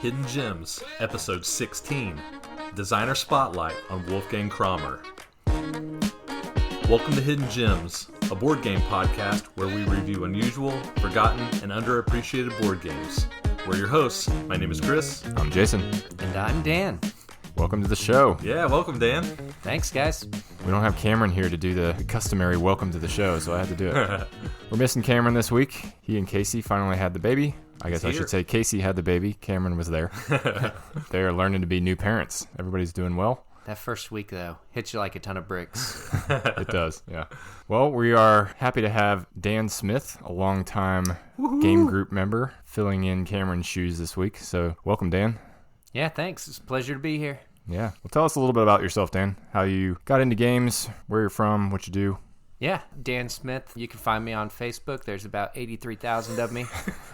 Hidden Gems, Episode 16, Designer Spotlight on Wolfgang Kramer. Welcome to Hidden Gems, a board game podcast where we review unusual, forgotten, and underappreciated board games. We're your hosts. My name is Chris. I'm Jason. And I'm Dan. Welcome to the show. Yeah, welcome, Dan. Thanks, guys. We don't have Cameron here to do the customary welcome to the show, so I had to do it. We're missing Cameron this week. He and Casey finally had the baby. I guess I should say Casey had the baby. Cameron was there. They are learning to be new parents. Everybody's doing well. That first week, though, hits you like a ton of bricks. It does, yeah. Well, we are happy to have Dan Smith, a longtime game group member, filling in Cameron's shoes this week. So welcome, Dan. Yeah, thanks. It's a pleasure to be here. Yeah. Well, tell us a little bit about yourself, Dan. How you got into games, where you're from, what you do. Yeah, Dan Smith. You can find me on Facebook. There's about 83,000 of me.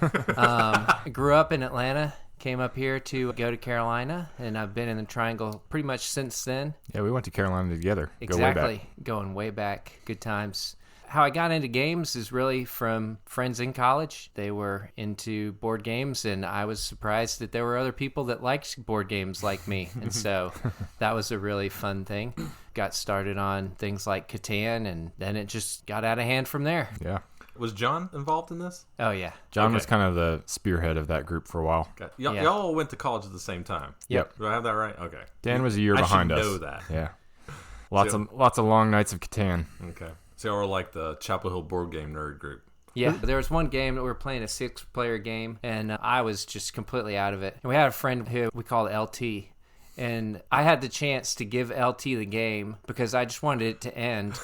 I grew up in Atlanta, came up here to go to Carolina, and I've been in the Triangle pretty much since then. Yeah, we went to Carolina together. Exactly. Going way back. Good times. How I got into games is really from friends in college. They were into board games, and I was surprised that there were other people that liked board games like me. And so that was a really fun thing. Got started on things like Capitan, and then it just got out of hand from there. Yeah. Was John involved in this? Oh, yeah. John was kind of the spearhead of that group for a while. Okay. Y'all went to college at the same time? Yep. Do I have that right? Okay. Dan was a year behind us. I should know that. Yeah. Lots of long nights of Catan. Okay. So y'all were like the Chapel Hill board game nerd group. Yeah, there was one game that we were playing, a 6-player game, and I was just completely out of it. And we had a friend who we called LT, and I had the chance to give LT the game because I just wanted it to end.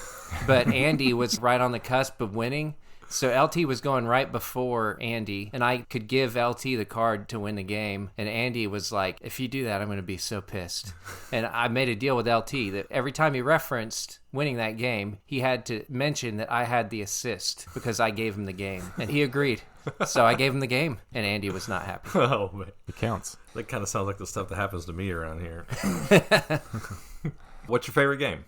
But Andy was right on the cusp of winning, so LT was going right before Andy, and I could give LT the card to win the game. And Andy was like, if you do that, I'm going to be so pissed. And I made a deal with LT that every time he referenced winning that game, he had to mention that I had the assist because I gave him the game. And he agreed. So I gave him the game, and Andy was not happy. Oh, man. It counts. That kind of sounds like the stuff that happens to me around here. What's your favorite game?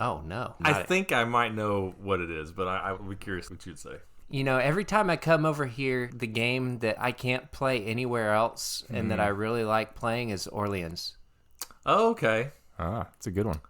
Oh, no. I think I might know what it is, but I would be curious what you'd say. You know, every time I come over here, the game that I can't play anywhere else and that I really like playing is Orleans. Oh, okay. Ah, it's a good one.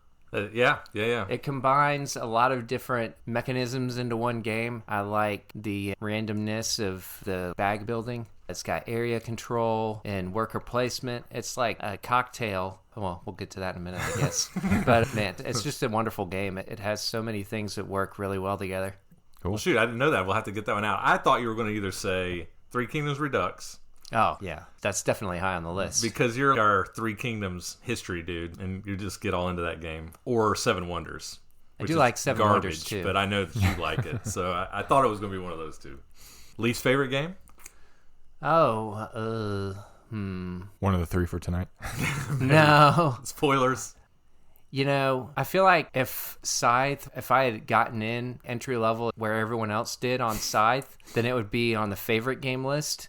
Yeah. It combines a lot of different mechanisms into one game. I like the randomness of the bag building. It's got area control and worker placement. It's like a cocktail. Well, we'll get to that in a minute, I guess. But, man, it's just a wonderful game. It has so many things that work really well together. Cool. Well, shoot, I didn't know that. We'll have to get that one out. I thought you were going to either say Three Kingdoms Redux. Oh, yeah. That's definitely high on the list. Because you're our Three Kingdoms history dude, and you just get all into that game. Or Seven Wonders. I do like Seven Wonders, too. But I know that you like it. So I thought it was going to be one of those two. Least favorite game? One of the three for tonight. No. Spoilers. You know, I feel like if I had gotten in entry level where everyone else did on Scythe, then it would be on the favorite game list.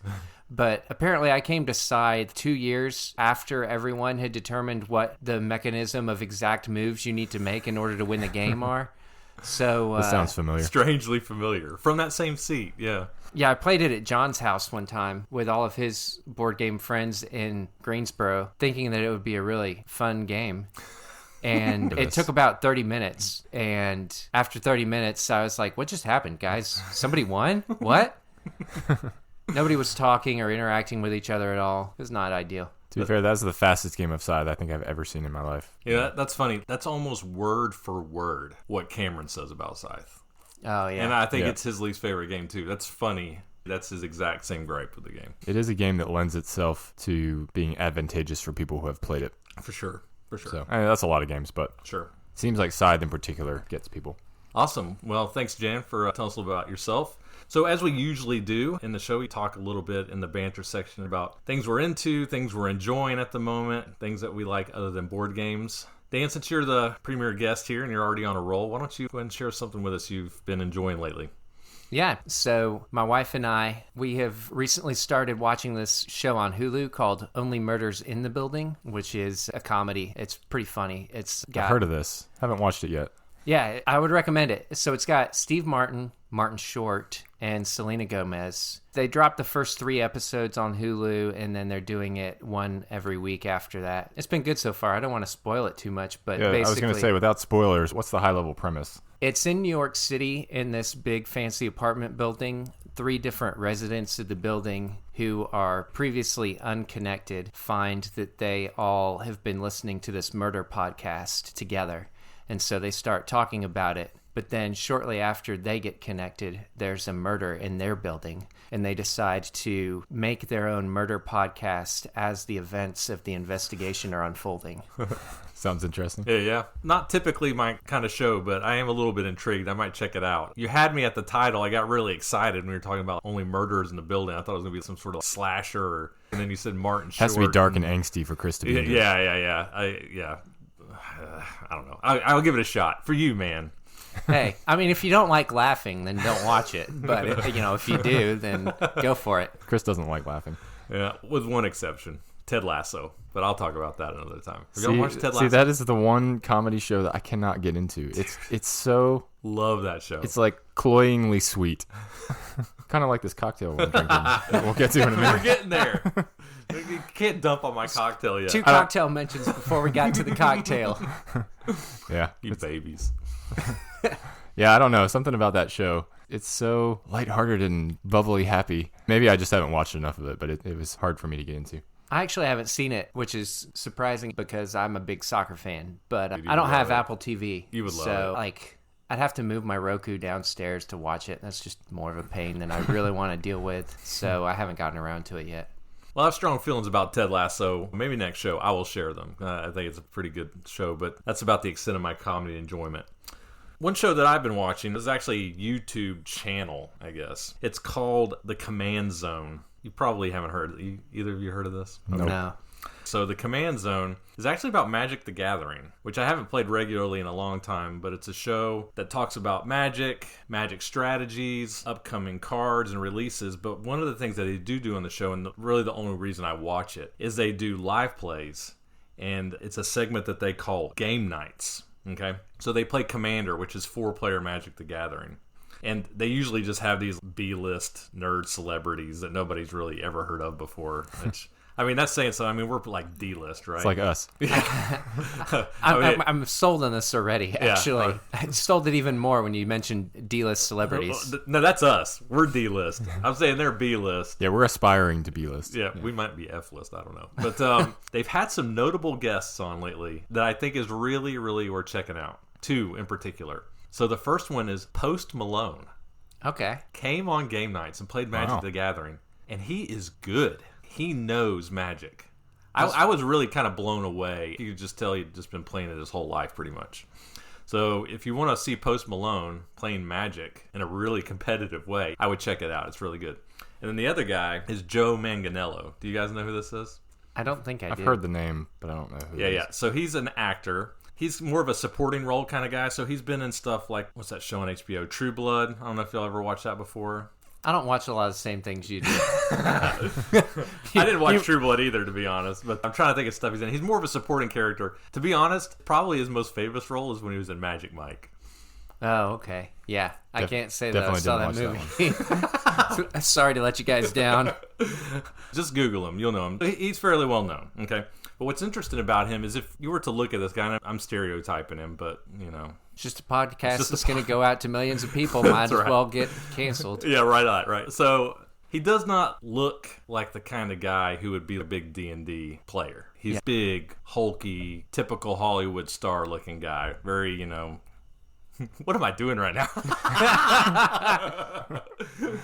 But apparently I came to Scythe 2 years after everyone had determined what the mechanism of exact moves you need to make in order to win the game are. So This sounds familiar. Strangely familiar. From that same seat, yeah. Yeah, I played it at John's house one time with all of his board game friends in Greensboro, thinking that it would be a really fun game. And it took about 30 minutes. And after 30 minutes, I was like, what just happened, guys? Somebody won? What? Nobody was talking or interacting with each other at all. It was not ideal. To be fair, that's the fastest game of Scythe I think I've ever seen in my life. Yeah, that's funny. That's almost word for word what Cameron says about Scythe. Oh, yeah. And I think it's his least favorite game, too. That's funny. That's his exact same gripe with the game. It is a game that lends itself to being advantageous for people who have played it. For sure. So, I mean, that's a lot of games, but sure. Seems like Scythe in particular gets people. Awesome. Well, thanks, Jan, for telling us a little about yourself. So as we usually do in the show, we talk a little bit in the banter section about things we're into, things we're enjoying at the moment, things that we like other than board games. Dan, since you're the premier guest here and you're already on a roll, why don't you go ahead and share something with us you've been enjoying lately? Yeah, so my wife and I, we have recently started watching this show on Hulu called Only Murders in the Building, which is a comedy. It's pretty funny. I've heard of this. Haven't watched it yet. Yeah, I would recommend it. So it's got Steve Martin, Martin Short, and Selena Gomez. They dropped the first 3 episodes on Hulu, and then they're doing it one every week after that. It's been good so far. I don't want to spoil it too much, but basically... I was going to say, without spoilers, what's the high-level premise? It's in New York City in this big fancy apartment building. 3 different residents of the building who are previously unconnected find that they all have been listening to this murder podcast together. And so they start talking about it. But then shortly after they get connected, there's a murder in their building. And they decide to make their own murder podcast as the events of the investigation are unfolding. Sounds interesting. Yeah. Not typically my kind of show, but I am a little bit intrigued. I might check it out. You had me at the title. I got really excited when we were talking about only murders in the building. I thought it was going to be some sort of slasher. And then you said Martin Short. Has to be dark and angsty for Chris to be here. Yeah. I don't know. I'll give it a shot. For you, man. Hey, I mean, if you don't like laughing, then don't watch it. But, if you do, then go for it. Chris doesn't like laughing. Yeah, with one exception. Ted Lasso. But I'll talk about that another time. Have you ever watched Ted Lasso? See, that is the one comedy show that I cannot get into. It's so... Love that show. It's like cloyingly sweet. Kind of like this cocktail we're drinking. That we'll get to in a minute. We're getting there. You can't dump on my cocktail yet. 2 cocktail mentions before we got to the cocktail. Yeah. You babies. Yeah, I don't know. Something about that show. It's so lighthearted and bubbly happy. Maybe I just haven't watched enough of it, but it was hard for me to get into. I actually haven't seen it, which is surprising because I'm a big soccer fan, but I don't have Apple TV. You would love it. So, I'd have to move my Roku downstairs to watch it. That's just more of a pain than I really want to deal with, so I haven't gotten around to it yet. Well, I have strong feelings about Ted Lasso. Maybe next show I will share them. I think it's a pretty good show, but that's about the extent of my comedy enjoyment. One show that I've been watching is actually a YouTube channel, I guess. It's called The Command Zone. You probably haven't heard of it. Either of you heard of this? Nope. No. So The Command Zone is actually about Magic the Gathering, which I haven't played regularly in a long time, but it's a show that talks about Magic strategies, upcoming cards, and releases. But one of the things that they do on the show, and really the only reason I watch it, is they do live plays, and it's a segment that they call Game Nights. Okay? So they play Commander, which is 4-player Magic the Gathering. And they usually just have these B-list nerd celebrities that nobody's really ever heard of before, which... I mean, that's saying something. I mean, we're like D-list, right? It's like us. I'm sold on this already, actually. Yeah. I sold it even more when you mentioned D-list celebrities. No, that's us. We're D-list. I'm saying they're B-list. Yeah, we're aspiring to B-list. Yeah, we might be F-list. I don't know. But they've had some notable guests on lately that I think is really, really worth checking out. 2 in particular. So the first one is Post Malone. Okay. Came on Game Nights and played Magic the Gathering. And he is good. He knows Magic. I was really kind of blown away. You could just tell he'd just been playing it his whole life, pretty much. So if you want to see Post Malone playing Magic in a really competitive way, I would check it out. It's really good. And then the other guy is Joe Manganiello. Do you guys know who this is? I don't think I've heard the name, but I don't know who it is. Yeah. So he's an actor. He's more of a supporting role kind of guy. So he's been in stuff like, what's that show on HBO? True Blood. I don't know if y'all ever watched that before. I don't watch a lot of the same things you do. I didn't watch True Blood either, to be honest, but I'm trying to think of stuff he's in. He's more of a supporting character. To be honest, probably his most famous role is when he was in Magic Mike. Oh, okay. Yeah, I can't say that I definitely saw that didn't movie. Sorry to let you guys down. Just Google him. You'll know him. He's fairly well known, okay? But what's interesting about him is if you were to look at this guy, and I'm stereotyping him, but, you know. It's just a podcast that's going to go out to millions of people. Might as well get canceled. Yeah, right. So he does not look like the kind of guy who would be a big D&D player. He's big, hulky, typical Hollywood star-looking guy. Very, you know... What am I doing right now?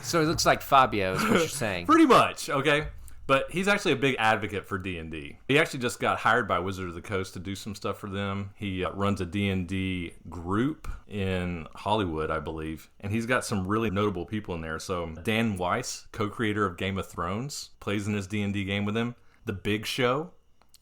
So it looks like Fabio is what you're saying. Pretty much, okay? But he's actually a big advocate for D&D. He actually just got hired by Wizards of the Coast to do some stuff for them. He runs a D&D group in Hollywood, I believe. And he's got some really notable people in there. So Dan Weiss, co-creator of Game of Thrones, plays in his D&D game with him. The Big Show,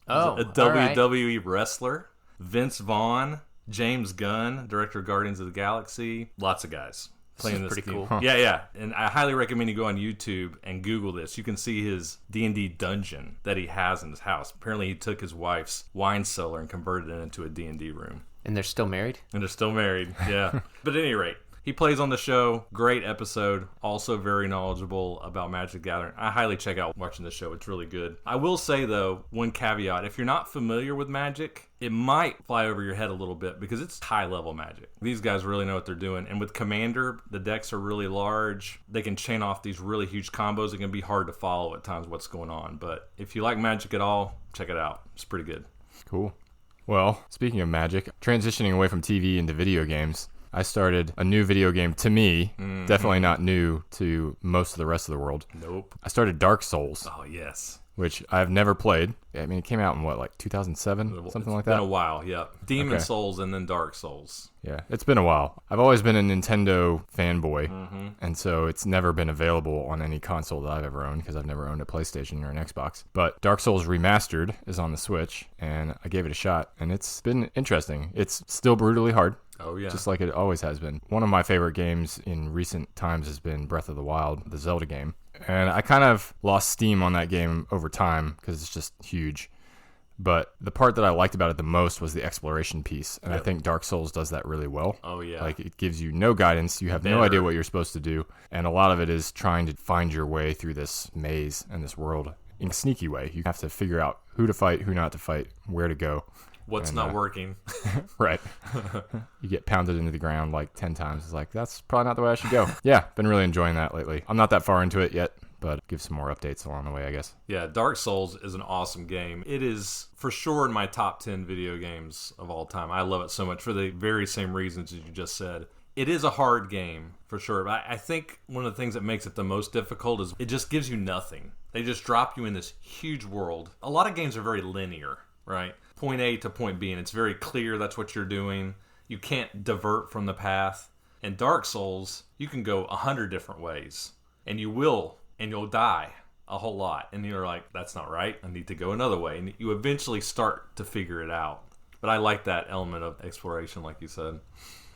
a WWE wrestler. Vince Vaughn, James Gunn, director of Guardians of the Galaxy. Lots of guys playing this pretty game. cool. Yeah. And I highly recommend you go on YouTube and Google this. You can see his D&D dungeon that he has in his house. Apparently he took his wife's wine cellar and converted it into a D&D room. And they're still married? And they're still married, yeah. But at any rate, he plays on the show. Great episode. Also very knowledgeable about Magic the Gathering. I highly check out watching the show. It's really good. I will say, though, one caveat. If you're not familiar with Magic, it might fly over your head a little bit because it's high-level Magic. These guys really know what they're doing. And with Commander, the decks are really large. They can chain off these really huge combos. It can be hard to follow at times what's going on. But if you like Magic at all, check it out. It's pretty good. Cool. Well, speaking of Magic, transitioning away from TV into video games, I started a new video game to me, definitely not new to most of the rest of the world. Nope. I started Dark Souls. Oh, yes. Which I've never played. I mean, it came out in what, like 2007? Something like that? It's been a while, yeah. Demon Souls and then Dark Souls. Yeah, it's been a while. I've always been a Nintendo fanboy, and so it's never been available on any console that I've ever owned because I've never owned a PlayStation or an Xbox. But Dark Souls Remastered is on the Switch, and I gave it a shot, and it's been interesting. It's still brutally hard. Oh, yeah. Just like it always has been. One of my favorite games in recent times has been Breath of the Wild, the Zelda game. And I kind of lost steam on that game over time because it's just huge. But the part that I liked about it the most was the exploration piece. And I think Dark Souls does that really well. Oh, yeah. Like, it gives you no guidance. You have no idea what you're supposed to do. And a lot of it is trying to find your way through this maze and this world in a sneaky way. You have to figure out who to fight, who not to fight, where to go. What's not working. Right. You get pounded into the ground like 10 times. It's like, that's probably not the way I should go. Yeah, been really enjoying that lately. I'm not that far into it yet, but give some more updates along the way, I guess. Yeah, Dark Souls is an awesome game. It is for sure in my top 10 video games of all time. I love it so much for the very same reasons as you just said. It is a hard game, for sure. But I think one of the things that makes it the most difficult is it just gives you nothing. They just drop you in this huge world. A lot of games are very linear, right? Point A to point B, and it's very clear that's what you're doing. You can't divert from the path. In Dark Souls, you can go 100 different ways, and you will, and you'll die a whole lot. And you're like, that's not right. I need to go another way. And you eventually start to figure it out. But I like that element of exploration, like you said.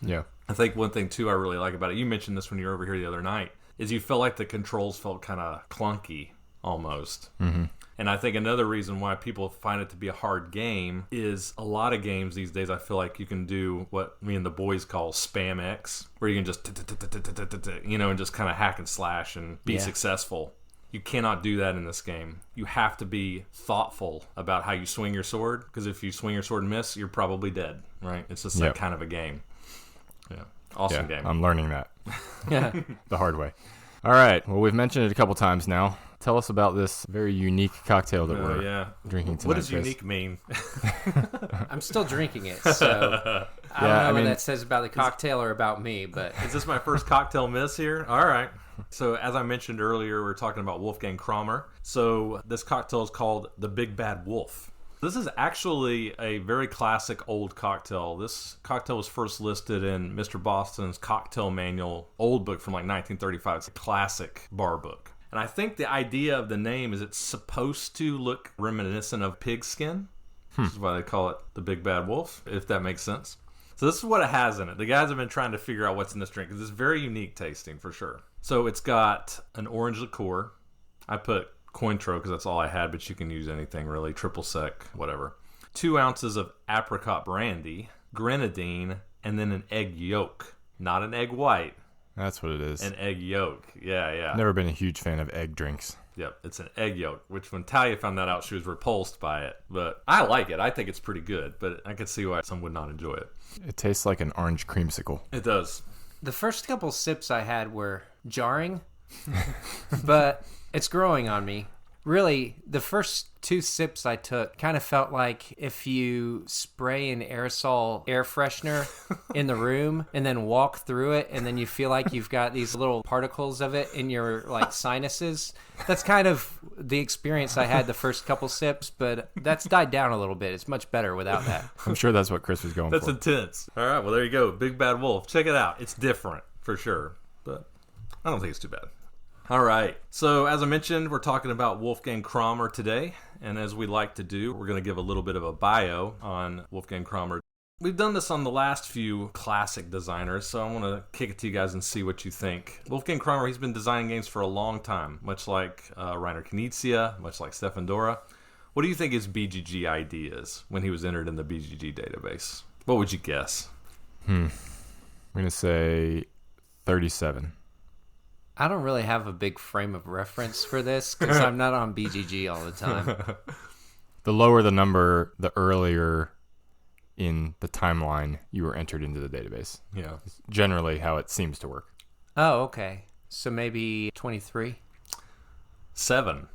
Yeah. I think one thing, too, I really like about it, you mentioned this when you were over here the other night, is you felt like the controls felt kind of clunky, almost. Mm-hmm. And I think another reason why people find it to be a hard game is a lot of games these days, I feel like you can do what me and the boys call Spam X, where you can just, and just kind of hack and slash and be successful. You cannot do that in this game. You have to be thoughtful about how you swing your sword, because if you swing your sword and miss, you're probably dead, right? It's just that kind of a game. Yeah. Awesome game. I'm learning that the hard way. All right. Well, we've mentioned it a couple times now. Tell us about this very unique cocktail that we're drinking tonight. What does Chris? unique mean? I'm still drinking it, so I don't know what that says about the cocktail or about me. But is this my first cocktail miss here? All right. So as I mentioned earlier, we're talking about Wolfgang Kramer. So this cocktail is called the Big Bad Wolf. This is actually a very classic old cocktail. This cocktail was first listed in Mr. Boston's Cocktail Manual, old book from like 1935. It's a classic bar book. And I think the idea of the name is it's supposed to look reminiscent of pig skin. This is why they call it the Big Bad Wolf, if that makes sense. So this is what it has in it. The guys have been trying to figure out what's in this drink because it's very unique tasting for sure. So it's got an orange liqueur. I put Cointreau because that's all I had, but you can use anything really. Triple sec, whatever. 2 ounces of apricot brandy, grenadine, and then an egg yolk. Not an egg white. That's what it is. An egg yolk. Yeah. Never been a huge fan of egg drinks. Yep, it's an egg yolk, which when Talia found that out, she was repulsed by it. But I like it. I think it's pretty good, but I could see why some would not enjoy it. It tastes like an orange creamsicle. It does. The first couple sips I had were jarring, but it's growing on me. Really, the first 2 sips I took kind of felt like if you spray an aerosol air freshener in the room and then walk through it and then you feel like you've got these little particles of it in your like sinuses. That's kind of the experience I had the first couple sips, but that's died down a little bit. It's much better without that. I'm sure that's what Chris was going That's for. intense. All right, well, there you go. Big Bad Wolf. Check it out. It's different for sure, but I don't think it's too bad. All right. So as I mentioned, we're talking about Wolfgang Kramer today. And as we like to do, we're going to give a little bit of a bio on Wolfgang Kramer. We've done this on the last few classic designers, so I want to kick it to you guys and see what you think. Wolfgang Kramer, he's been designing games for a long time, much like Rainer Knizia, much like Stefan Dora. What do you think his BGG ID is when he was entered in the BGG database? What would you guess? I'm going to say 37. I don't really have a big frame of reference for this because I'm not on BGG all the time. The lower the number, the earlier in the timeline you were entered into the database. Yeah. It's generally how it seems to work. Oh, okay. So maybe 23? 7.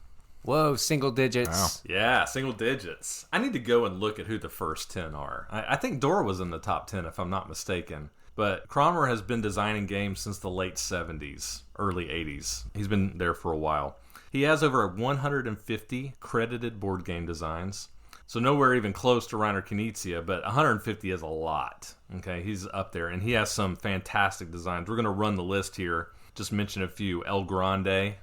Whoa, single digits. Wow. Yeah, single digits. I need to go and look at who the first 10 are. I think Dora was in the top 10 if I'm not mistaken. But Kramer has been designing games since the late 70s, early 80s. He's been there for a while. He has over 150 credited board game designs. So nowhere even close to Reiner Knizia, but 150 is a lot. Okay, he's up there, and he has some fantastic designs. We're going to run the list here. Just mention a few. El Grande.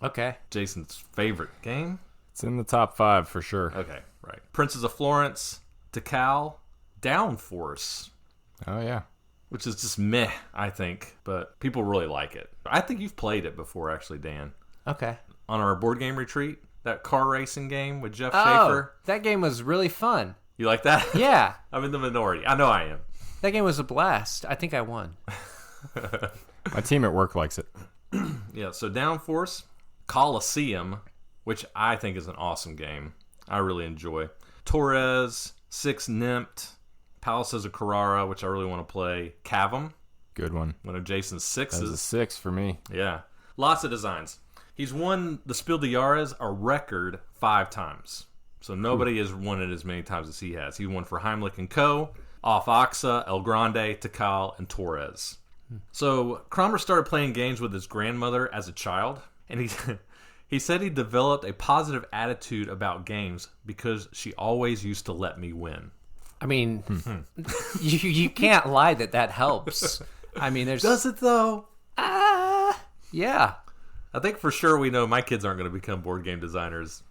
Okay. Jason's favorite game. It's in the top 5 for sure. Okay, right. Princes of Florence, Tikal, Downforce. Oh, yeah. Which is just meh, I think, but people really like it. I think you've played it before, actually, Dan. Okay. On our board game retreat, that car racing game with Jeff Oh, Schaefer. that game was really fun. You like that? Yeah. I'm in the minority. I know I am. That game was a blast. I think I won. My team at work likes it. Yeah, so Downforce, Coliseum, which I think is an awesome game. I really enjoy. Torres, Six Nimpt, Palaces of Carrara, which I really want to play. Cavum, Good one. one of Jason's That was a sixes. 6 for me. Yeah. Lots of designs. He's won the Spiel des Jahres a record 5 times. So nobody has won it as many times as he has. He won for Heimlich and Co., Off Oxa, El Grande, Tikal, and Torres. So Kramer started playing games with his grandmother as a child, and he said he developed a positive attitude about games because she always used to let me win. I mean, you can't lie that helps. I mean, there's... Does it though? Yeah. I think for sure we know my kids aren't going to become board game designers.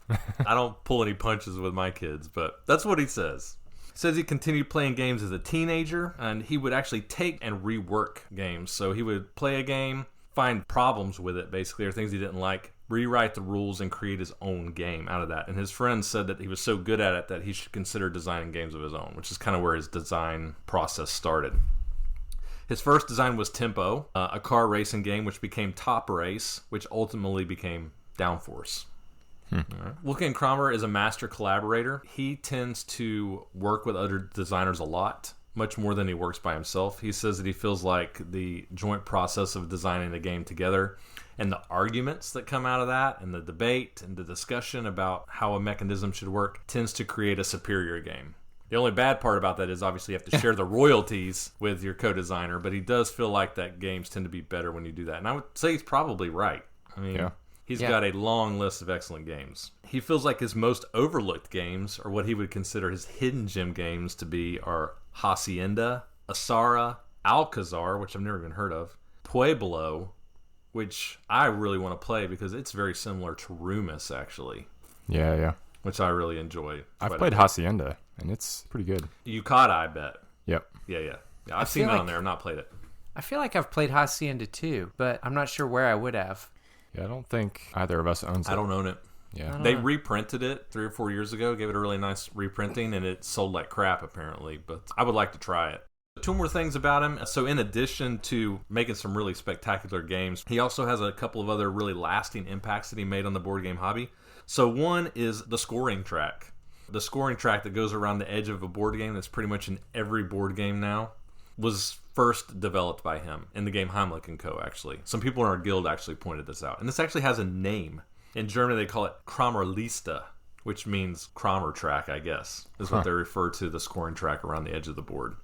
I don't pull any punches with my kids, but that's what he says. He says he continued playing games as a teenager, and he would actually take and rework games. So he would play a game, find problems with it, basically, or things he didn't like, rewrite the rules, and create his own game out of that. And his friends said that he was so good at it that he should consider designing games of his own, which is kind of where his design process started. His first design was Tempo, a car racing game which became Top Race, which ultimately became Downforce. All right. Wolfgang Kramer is a master collaborator. He tends to work with other designers a lot, much more than he works by himself. He says that he feels like the joint process of designing a game together and the arguments that come out of that and the debate and the discussion about how a mechanism should work tends to create a superior game. The only bad part about that is obviously you have to share the royalties with your co-designer, but he does feel like that games tend to be better when you do that. And I would say he's probably right. I mean, he's got a long list of excellent games. He feels like his most overlooked games, or what he would consider his hidden gem games to be, are Hacienda, Asara, Alcazar, which I've never even heard of, Pueblo, which I really want to play because it's very similar to Rumus, actually. Yeah. Which I really enjoy. I've played Hacienda, and it's pretty good. Yukata, I bet. Yep. Yeah. I've seen it on there. I've not played it. I feel like I've played Hacienda too, but I'm not sure where I would have. Yeah, I don't think either of us owns it. I don't own it. Yeah. They reprinted it 3 or 4 years ago, gave it a really nice reprinting, and it sold like crap apparently, but I would like to try it. 2 more things about him. So in addition to making some really spectacular games, he also has a couple of other really lasting impacts that he made on the board game hobby. So one is the scoring track. The scoring track that goes around the edge of a board game that's pretty much in every board game now was first developed by him in the game Heimlich and Co. actually. Some people in our guild actually pointed this out. And this actually has a name. In Germany they call it Kramerliste, which means Kramer track, I guess, is what they refer to the scoring track around the edge of the board.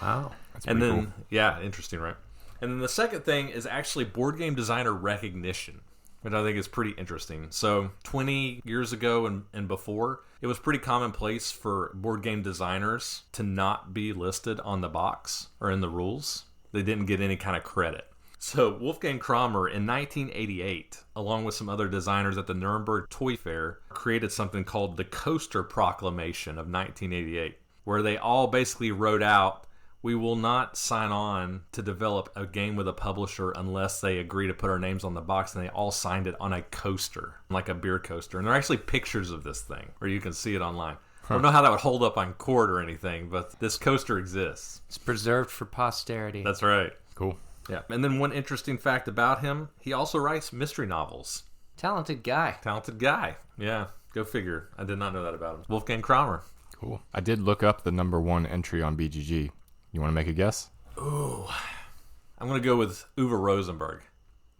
Wow. That's pretty cool. Yeah, interesting, right? And then the second thing is actually board game designer recognition, which I think is pretty interesting. So 20 years ago and before, it was pretty commonplace for board game designers to not be listed on the box or in the rules. They didn't get any kind of credit. So Wolfgang Kramer in 1988, along with some other designers at the Nuremberg Toy Fair, created something called the Coaster Proclamation of 1988, where they all basically wrote out, we will not sign on to develop a game with a publisher unless they agree to put our names on the box, and they all signed it on a coaster, like a beer coaster. And there are actually pictures of this thing, or you can see it online. I don't know how that would hold up on court or anything, but this coaster exists. It's preserved for posterity. That's right. Cool. Yeah. And then one interesting fact about him, he also writes mystery novels. Talented guy. Talented guy. Yeah. Go figure. I did not know that about him. Wolfgang Kramer. Cool. I did look up the number 1 entry on BGG. You want to make a guess? Ooh. I'm going to go with Uwe Rosenberg.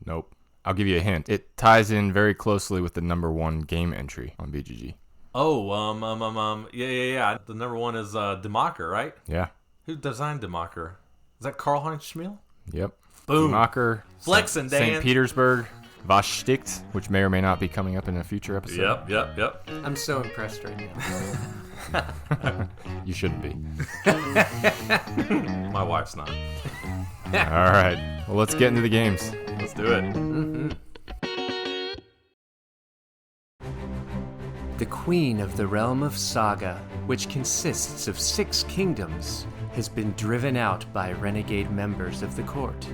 Nope. I'll give you a hint. It ties in very closely with the number 1 game entry on BGG. Oh, yeah. The number 1 is Demacher, right? Yeah. Who designed Demacher? Is that Karl-Heinz Schmiel? Yep. Boom. Demacher. Flexing, Dan. St. Petersburg. Was Sticht, which may or may not be coming up in a future episode. Yep. I'm so impressed right now. You shouldn't be. My wife's not. All right. Well, let's get into the games. Let's do it. Mm-hmm. The Queen of the Realm of Saga, which consists of 6 kingdoms, has been driven out by renegade members of the court.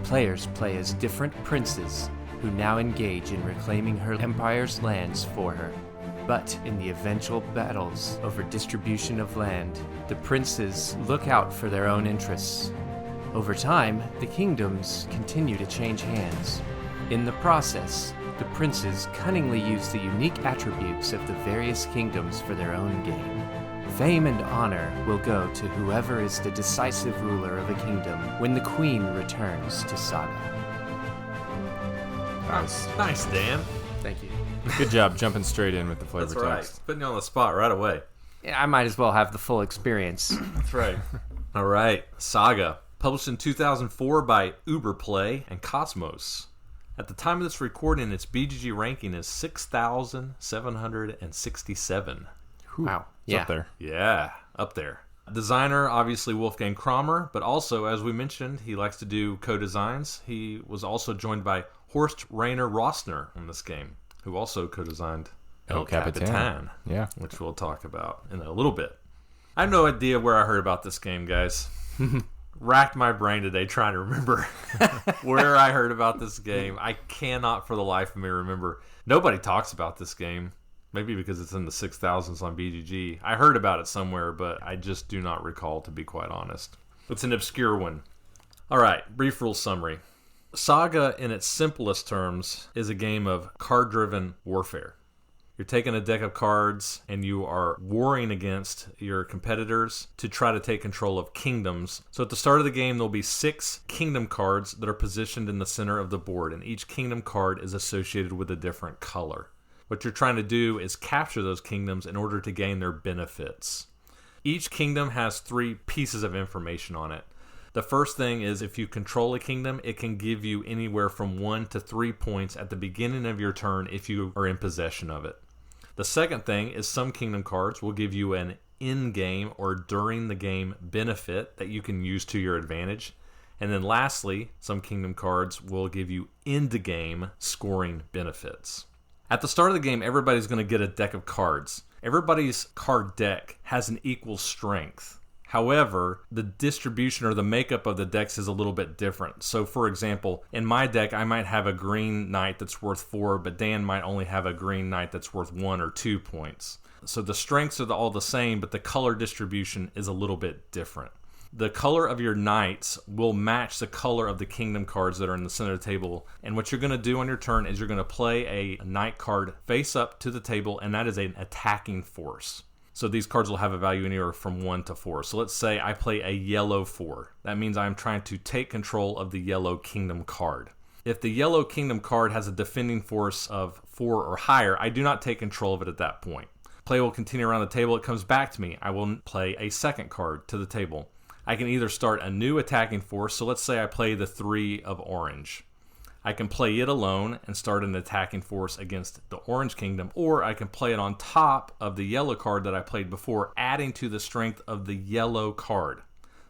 Players play as different princes who now engage in reclaiming her empire's lands for her. But in the eventual battles over distribution of land, the princes look out for their own interests. Over time, the kingdoms continue to change hands. In the process, the princes cunningly use the unique attributes of the various kingdoms for their own gain. Fame and honor will go to whoever is the decisive ruler of a kingdom when the queen returns to Saga. Nice, Dan. Thank you. Good job jumping straight in with the flavor That's right. text. Putting you on the spot right away. Yeah, I might as well have the full experience. That's right. All right. Saga. Published in 2004 by Uberplay and Cosmos. At the time of this recording, its BGG ranking is 6,767. Wow. It's up there. Yeah, up there. Designer, obviously Wolfgang Kramer, but also, as we mentioned, he likes to do co-designs. He was also joined by Horst Rainer Rossner in this game, who also co-designed El Capitan, Yeah. which we'll talk about in a little bit. I have no idea where I heard about this game, guys. Racked my brain today trying to remember where I heard about this game. I cannot for the life of me remember. Nobody talks about this game. Maybe because it's in the 6,000s on BGG. I heard about it somewhere, but I just do not recall, to be quite honest. It's an obscure one. All right, brief rule summary. Saga, in its simplest terms, is a game of card-driven warfare. You're taking a deck of cards and you are warring against your competitors to try to take control of kingdoms. So at the start of the game, there'll be 6 kingdom cards that are positioned in the center of the board, and each kingdom card is associated with a different color. What you're trying to do is capture those kingdoms in order to gain their benefits. Each kingdom has 3 pieces of information on it. The first thing is if you control a kingdom, it can give you anywhere from 1 to 3 points at the beginning of your turn if you are in possession of it. The second thing is some kingdom cards will give you an in-game or during the game benefit that you can use to your advantage. And then lastly, some kingdom cards will give you end-game scoring benefits. At the start of the game, everybody's going to get a deck of cards. Everybody's card deck has an equal strength. However, the distribution or the makeup of the decks is a little bit different. So, for example, in my deck, I might have a green knight that's worth 4, but Dan might only have a green knight that's worth 1 or 2 points. So the strengths are all the same, but the color distribution is a little bit different. The color of your knights will match the color of the kingdom cards that are in the center of the table. And what you're going to do on your turn is you're going to play a knight card face up to the table, and that is an attacking force. So these cards will have a value anywhere from 1 to 4. So let's say I play a yellow 4. That means I'm trying to take control of the yellow kingdom card. If the yellow kingdom card has a defending force of 4 or higher, I do not take control of it at that point. Play will continue around the table. It comes back to me. I will play a second card to the table. I can either start a new attacking force, so let's say I play the 3 of orange. I can play it alone and start an attacking force against the orange kingdom, or I can play it on top of the yellow card that I played before, adding to the strength of the yellow card.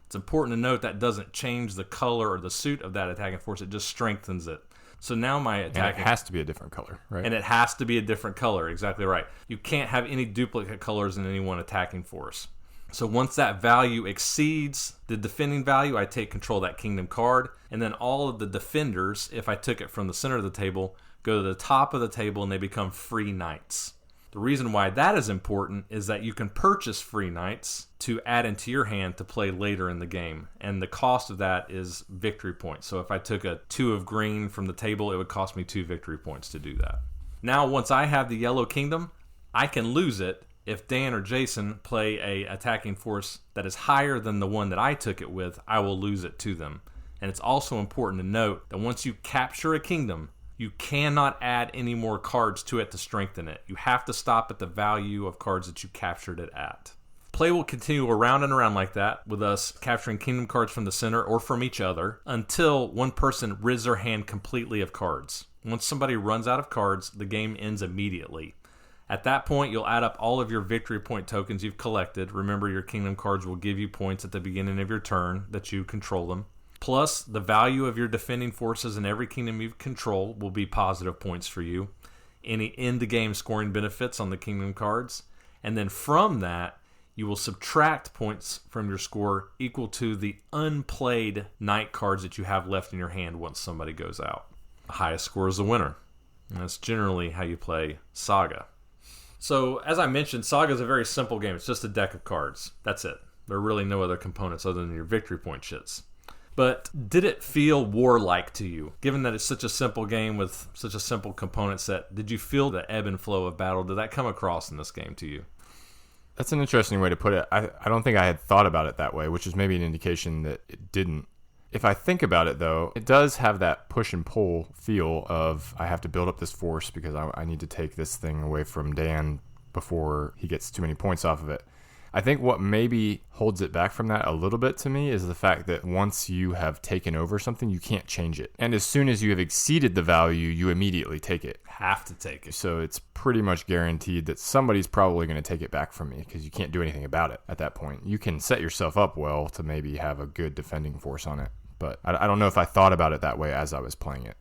It's important to note that doesn't change the color or the suit of that attacking force, it just strengthens it. So now my attacking... And it has to be a different color, right? And it has to be a different color, exactly right. You can't have any duplicate colors in any one attacking force. So once that value exceeds the defending value, I take control of that kingdom card. And then all of the defenders, if I took it from the center of the table, go to the top of the table and they become free knights. The reason why that is important is that you can purchase free knights to add into your hand to play later in the game. And the cost of that is victory points. So if I took a 2 of green from the table, it would cost me 2 victory points to do that. Now, once I have the Yellow Kingdom, I can lose it if Dan or Jason play a attacking force that is higher than the one that I took it with. I will lose it to them. And it's also important to note that once you capture a kingdom, you cannot add any more cards to it to strengthen it. You have to stop at the value of cards that you captured it at. Play will continue around and around like that, with us capturing kingdom cards from the center or from each other until one person rids their hand completely of cards. Once somebody runs out of cards, the game ends immediately. At that point, you'll add up all of your victory point tokens you've collected. Remember, your kingdom cards will give you points at the beginning of your turn that you control them. Plus, the value of your defending forces in every kingdom you control will be positive points for you. Any end-game scoring benefits on the kingdom cards. And then from that, you will subtract points from your score equal to the unplayed knight cards that you have left in your hand once somebody goes out. The highest score is the winner. And that's generally how you play Saga. So, as I mentioned, Saga is a very simple game. It's just a deck of cards. That's it. There are really no other components other than your victory point shits. But did it feel warlike to you? Given that it's such a simple game with such a simple component set, did you feel the ebb and flow of battle? Did that come across in this game to you? That's an interesting way to put it. I don't think I had thought about it that way, which is maybe an indication that it didn't. If I think about it, though, it does have that push and pull feel of I have to build up this force because I need to take this thing away from Dan before he gets too many points off of it. I think what maybe holds it back from that a little bit to me is the fact that once you have taken over something, you can't change it. And as soon as you have exceeded the value, you immediately take it. Have to take it. So it's pretty much guaranteed that somebody's probably going to take it back from me because you can't do anything about it at that point. You can set yourself up well to maybe have a good defending force on it. But I don't know if I thought about it that way as I was playing it.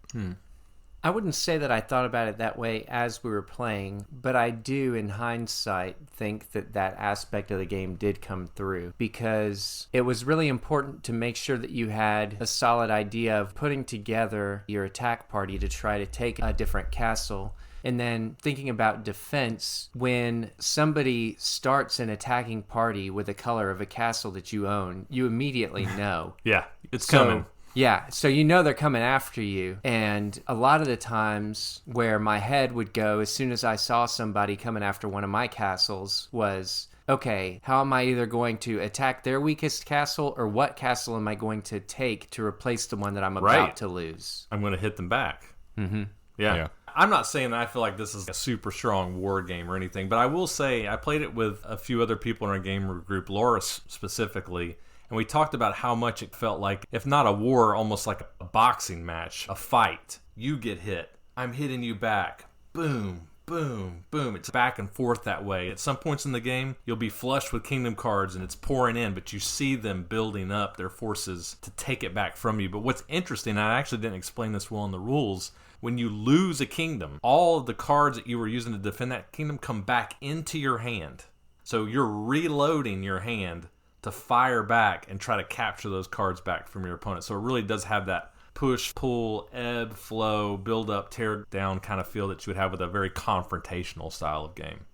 I wouldn't say that I thought about it that way as we were playing, but I do, in hindsight, think that that aspect of the game did come through because it was really important to make sure that you had a solid idea of putting together your attack party to try to take a different castle. And then thinking about defense, when somebody starts an attacking party with the color of a castle that you own, you immediately know. Yeah, it's coming. Yeah, so you know they're coming after you. And a lot of the times where my head would go as soon as I saw somebody coming after one of my castles was, okay, how am I either going to attack their weakest castle or what castle am I going to take to replace the one that I'm about to lose? I'm going to hit them back. Mm-hmm. Yeah. I'm not saying that I feel like this is a super strong war game or anything, but I will say I played it with a few other people in our gamer group, Laura specifically, and we talked about how much it felt like, if not a war, almost like a boxing match, a fight. You get hit. I'm hitting you back. Boom, boom, boom. It's back and forth that way. At some points in the game, you'll be flushed with kingdom cards and it's pouring in, but you see them building up their forces to take it back from you. But what's interesting, I actually didn't explain this well in the rules, when you lose a kingdom, all of the cards that you were using to defend that kingdom come back into your hand. So you're reloading your hand to fire back and try to capture those cards back from your opponent. So it really does have that push, pull, ebb, flow, build up, tear down kind of feel that you would have with a very confrontational style of game.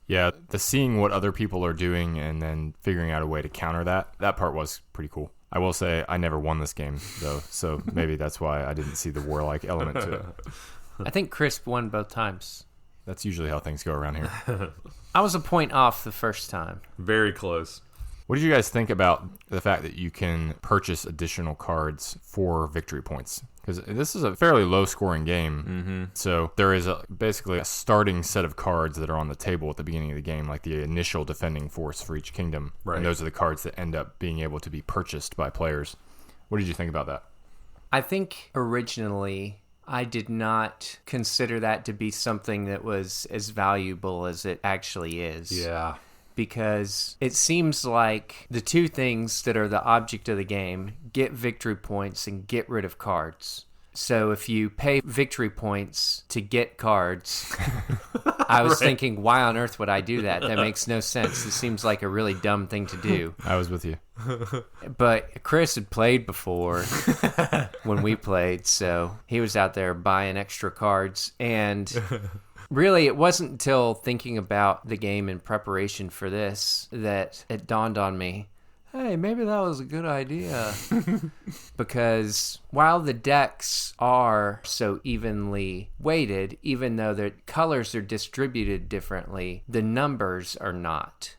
Yeah, the seeing what other people are doing and then figuring out a way to counter that part was pretty cool. I will say I never won this game, though, so maybe that's why I didn't see the warlike element to it. I think Chris won both times. That's usually how things go around here. I was a point off the first time. Very close. What did you guys think about the fact that you can purchase additional cards for victory points? Because this is a fairly low-scoring game, so there is basically a starting set of cards that are on the table at the beginning of the game, like the initial defending force for each kingdom. Right. And those are the cards that end up being able to be purchased by players. What did you think about that? I think originally I did not consider that to be something that was as valuable as it actually is. Yeah. Because it seems like the two things that are the object of the game, get victory points and get rid of cards. So if you pay victory points to get cards, I was thinking, why on earth would I do that? That makes no sense. It seems like a really dumb thing to do. I was with you. But Chris had played before when we played, so he was out there buying extra cards. And Really, it wasn't until thinking about the game in preparation for this that it dawned on me, hey, maybe that was a good idea. Because while the decks are so evenly weighted, even though their colors are distributed differently, the numbers are not.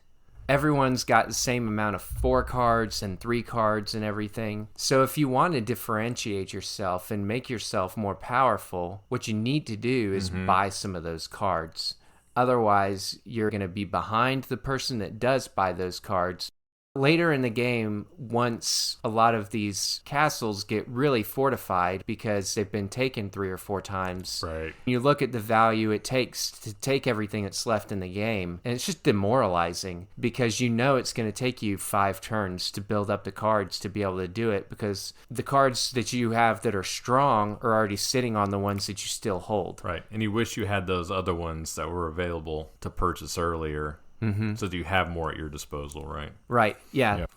Everyone's got the same amount of 4 cards and 3 cards and everything. So if you want to differentiate yourself and make yourself more powerful, what you need to do is buy some of those cards. Otherwise, you're going to be behind the person that does buy those cards. Later in the game, once a lot of these castles get really fortified because they've been taken 3 or 4 times, right. You look at the value it takes to take everything that's left in the game, and it's just demoralizing because you know it's going to take you 5 turns to build up the cards to be able to do it, because the cards that you have that are strong are already sitting on the ones that you still hold. Right, and you wish you had those other ones that were available to purchase earlier. So that you have more at your disposal, right? Right, yeah.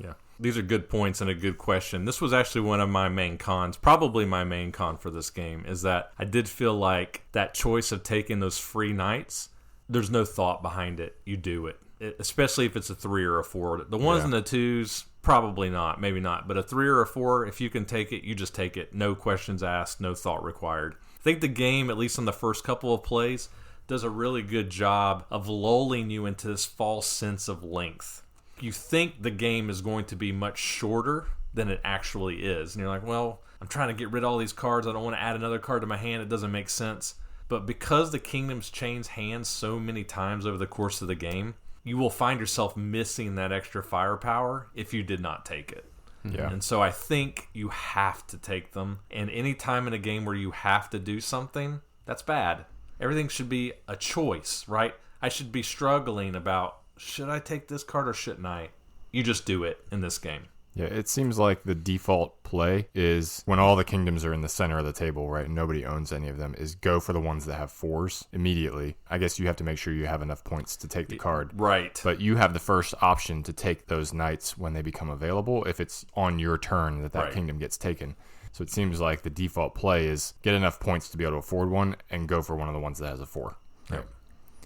These are good points and a good question. This was actually one of my main cons, probably my main con for this game, is that I did feel like that choice of taking those free knights, there's no thought behind it. You do it, especially if it's a 3 or a 4. The 1s and the 2s, probably not, maybe not. But a 3 or a 4, if you can take it, you just take it. No questions asked, no thought required. I think the game, at least on the first couple of plays, does a really good job of lulling you into this false sense of length. You think the game is going to be much shorter than it actually is. And you're like, well, I'm trying to get rid of all these cards. I don't want to add another card to my hand. It doesn't make sense. But because the kingdoms change hands so many times over the course of the game, you will find yourself missing that extra firepower if you did not take it. Yeah. And so I think you have to take them. And any time in a game where you have to do something, that's bad. Everything should be a choice, right? I should be struggling about, should I take this card or shouldn't I? You just do it in this game. Yeah, it seems like the default play is when all the kingdoms are in the center of the table, right? And nobody owns any of them, is go for the ones that have 4s immediately. I guess you have to make sure you have enough points to take the card. Right. But you have the first option to take those knights when they become available if it's on your turn that right. kingdom gets taken. So it seems like the default play is get enough points to be able to afford one and go for one of the ones that has a 4. Right.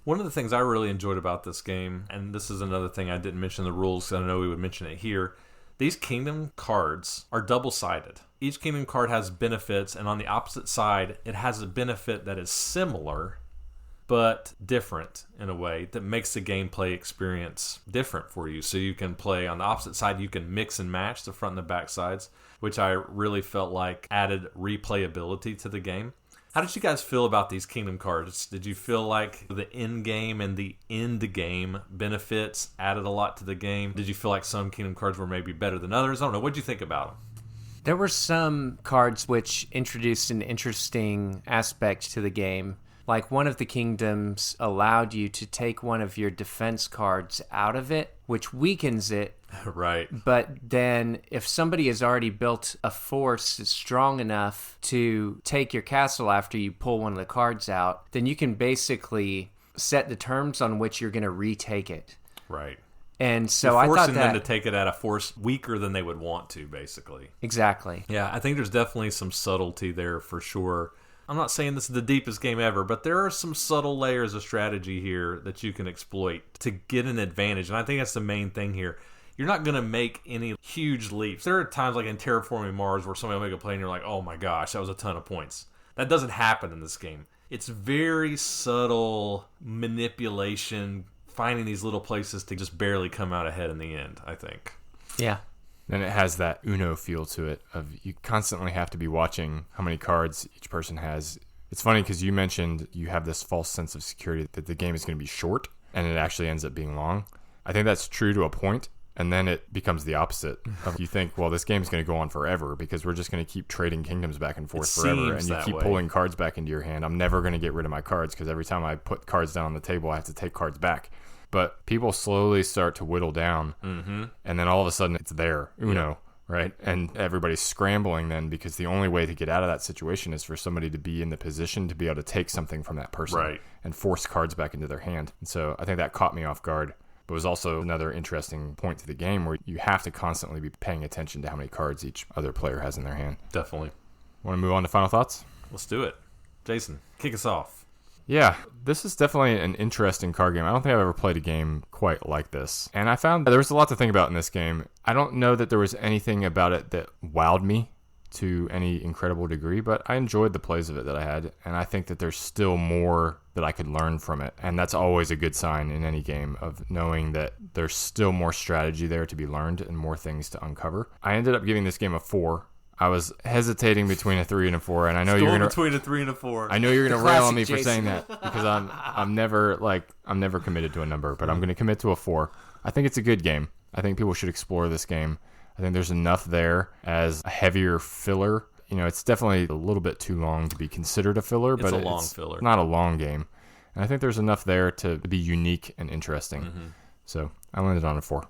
One of the things I really enjoyed about this game, and this is another thing I didn't mention in the rules because I know we would mention it here, these kingdom cards are double-sided. Each kingdom card has benefits, and on the opposite side, it has a benefit that is similar but different in a way that makes the gameplay experience different for you. So you can play on the opposite side, you can mix and match the front and the back sides, which I really felt like added replayability to the game. How did you guys feel about these kingdom cards? Did you feel like the in-game and the end-game benefits added a lot to the game? Did you feel like some kingdom cards were maybe better than others? I don't know. What did you think about them? There were some cards which introduced an interesting aspect to the game. Like one of the kingdoms allowed you to take one of your defense cards out of it, which weakens it. Right. But then if somebody has already built a force that's strong enough to take your castle after you pull one of the cards out, then you can basically set the terms on which you're going to retake it. Right. And so You're I thought forcing that them to take it at a force weaker than they would want to, basically. Exactly. Yeah, I think there's definitely some subtlety there for sure. I'm not saying this is the deepest game ever, but there are some subtle layers of strategy here that you can exploit to get an advantage. And I think that's the main thing here. You're not going to make any huge leaps. There are times like in Terraforming Mars where somebody will make a play and you're like, oh my gosh, that was a ton of points. That doesn't happen in this game. It's very subtle manipulation, finding these little places to just barely come out ahead in the end, I think. Yeah. And it has that Uno feel to it of you constantly have to be watching how many cards each person has. It's funny because you mentioned you have this false sense of security that the game is going to be short and it actually ends up being long. I think that's true to a point, and then it becomes the opposite. You think, well, this game is going to go on forever because we're just going to keep trading kingdoms back and forth forever, and you keep pulling cards back into your hand. I'm never going to get rid of my cards because every time I put cards down on the table, I have to take cards back. But people slowly start to whittle down, and then all of a sudden it's there, Uno, right? And everybody's scrambling then because the only way to get out of that situation is for somebody to be in the position to be able to take something from that person and force cards back into their hand. And so I think that caught me off guard. But it was also another interesting point to the game where you have to constantly be paying attention to how many cards each other player has in their hand. Definitely. Want to move on to final thoughts? Let's do it. Jason, kick us off. Yeah, this is definitely an interesting card game. I don't think I've ever played a game quite like this. And I found there was a lot to think about in this game. I don't know that there was anything about it that wowed me to any incredible degree, but I enjoyed the plays of it that I had. And I think that there's still more that I could learn from it. And that's always a good sign in any game, of knowing that there's still more strategy there to be learned and more things to uncover. I ended up giving this game a 4. I was hesitating between a 3 and a 4, and I know you're gonna between a 3 and a 4. I know you're gonna rail on me Jason. for saying that, because I'm never committed to a number, but I'm gonna commit to a 4. I think it's a good game. I think people should explore this game. I think there's enough there as a heavier filler. You know, it's definitely a little bit too long to be considered a filler, but it's a long filler, not a long game. And I think there's enough there to be unique and interesting. Mm-hmm. So I landed on a 4.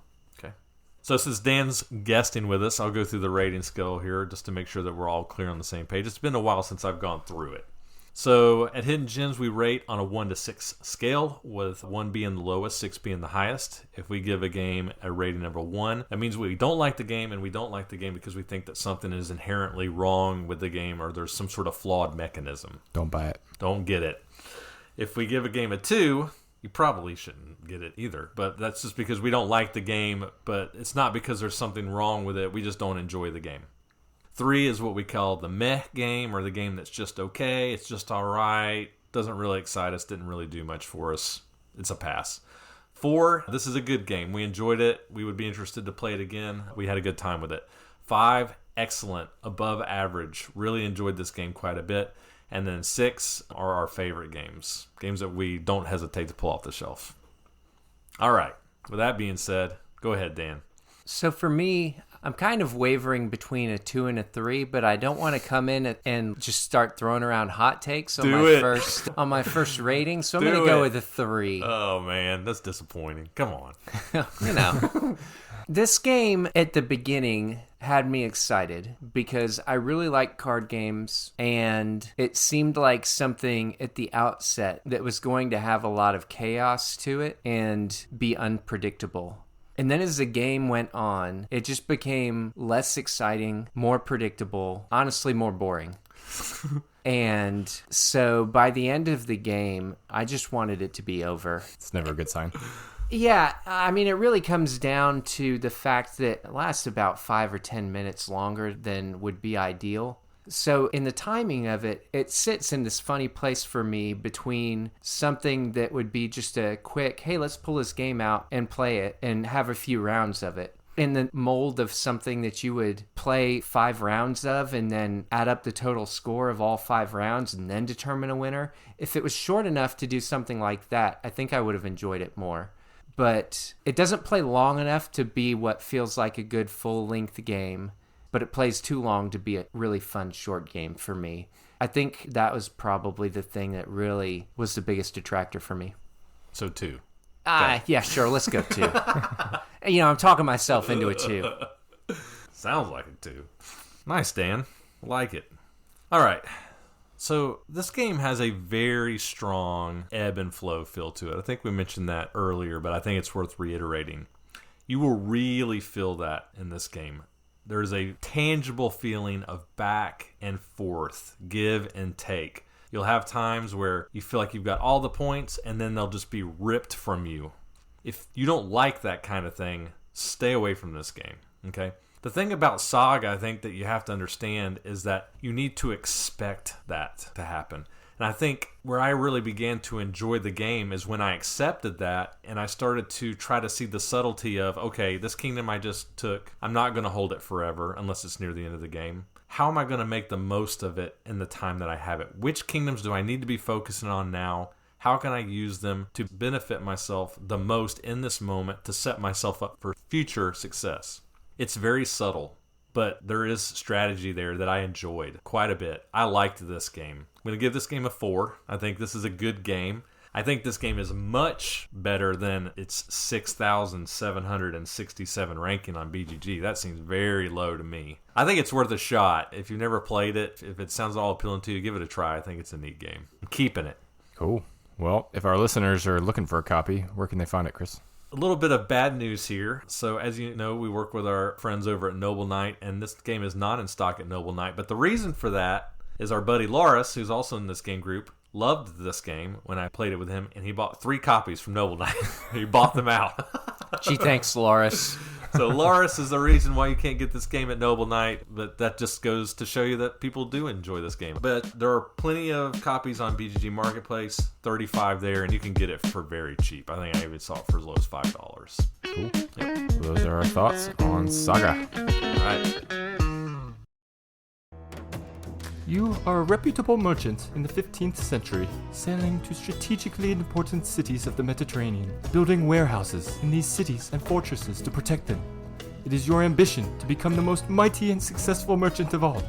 So since Dan's guesting with us, I'll go through the rating scale here just to make sure that we're all clear on the same page. It's been a while since I've gone through it. So at Hidden Gems, we rate on a 1 to 6 scale, with 1 being the lowest, 6 being the highest. If we give a game a rating number 1, that means we don't like the game, and we don't like the game because we think that something is inherently wrong with the game, or there's some sort of flawed mechanism. Don't buy it. Don't get it. If we give a game a 2... you probably shouldn't get it either, but that's just because we don't like the game, but it's not because there's something wrong with it. We just don't enjoy the game. 3 is what we call the meh game, or the game that's just okay. It's just all right. Doesn't really excite us. Didn't really do much for us. It's a pass. 4, this is a good game. We enjoyed it. We would be interested to play it again. We had a good time with it. 5, excellent, above average. Really enjoyed this game quite a bit. And then 6 are our favorite games that we don't hesitate to pull off the shelf. All right. With that being said, go ahead, Dan. So for me, I'm kind of wavering between a 2 and a 3, but I don't want to come in and just start throwing around hot takes on my first rating. So I'm going to go with a 3. Oh man, that's disappointing. Come on. You know. This game at the beginning had me excited because I really like card games, and it seemed like something at the outset that was going to have a lot of chaos to it and be unpredictable. And then as the game went on, it just became less exciting, more predictable, honestly more boring. And so by the end of the game, I just wanted it to be over. It's never a good sign. Yeah, I mean, it really comes down to the fact that it lasts about 5 or 10 minutes longer than would be ideal. So in the timing of it, it sits in this funny place for me between something that would be just a quick, hey, let's pull this game out and play it and have a few rounds of it, in the mold of something that you would play 5 rounds of and then add up the total score of all 5 rounds and then determine a winner. If it was short enough to do something like that, I think I would have enjoyed it more. But it doesn't play long enough to be what feels like a good full-length game, but it plays too long to be a really fun short game for me. I think that was probably the thing that really was the biggest detractor for me. So 2. Yeah, sure, let's go 2. I'm talking myself into a 2. Sounds like a 2. Nice, Dan. Like it. All right. So this game has a very strong ebb and flow feel to it. I think we mentioned that earlier, but I think it's worth reiterating. You will really feel that in this game. There is a tangible feeling of back and forth, give and take. You'll have times where you feel like you've got all the points, and then they'll just be ripped from you. If you don't like that kind of thing, stay away from this game, okay? The thing about Saga, I think, that you have to understand is that you need to expect that to happen. And I think where I really began to enjoy the game is when I accepted that and I started to try to see the subtlety of, okay, this kingdom I just took, I'm not going to hold it forever unless it's near the end of the game. How am I going to make the most of it in the time that I have it? Which kingdoms do I need to be focusing on now? How can I use them to benefit myself the most in this moment to set myself up for future success? It's very subtle, but there is strategy there that I enjoyed quite a bit. I liked this game. I'm going to give this game a 4. I think this is a good game. I think this game is much better than its 6,767 ranking on BGG. That seems very low to me. I think it's worth a shot. If you've never played it, if it sounds all appealing to you, give it a try. I think it's a neat game. I'm keeping it. Cool. Well, if our listeners are looking for a copy, where can they find it, Chris? A little bit of bad news here. So as you know, we work with our friends over at Noble Knight, and this game is not in stock at Noble Knight. But the reason for that is our buddy Loris, who's also in this game group, loved this game when I played it with him, and he bought 3 copies from Noble Knight. He bought them out. Gee, thanks, Loris. So Loris is the reason why you can't get this game at Noble Knight, but that just goes to show you that people do enjoy this game. But there are plenty of copies on BGG Marketplace, 35 there, and you can get it for very cheap. I think I even saw it for as low as $5. Cool. Yep. So those are our thoughts on Saga. All right. You are a reputable merchant in the 15th century, sailing to strategically important cities of the Mediterranean, building warehouses in these cities and fortresses to protect them. It is your ambition to become the most mighty and successful merchant of all.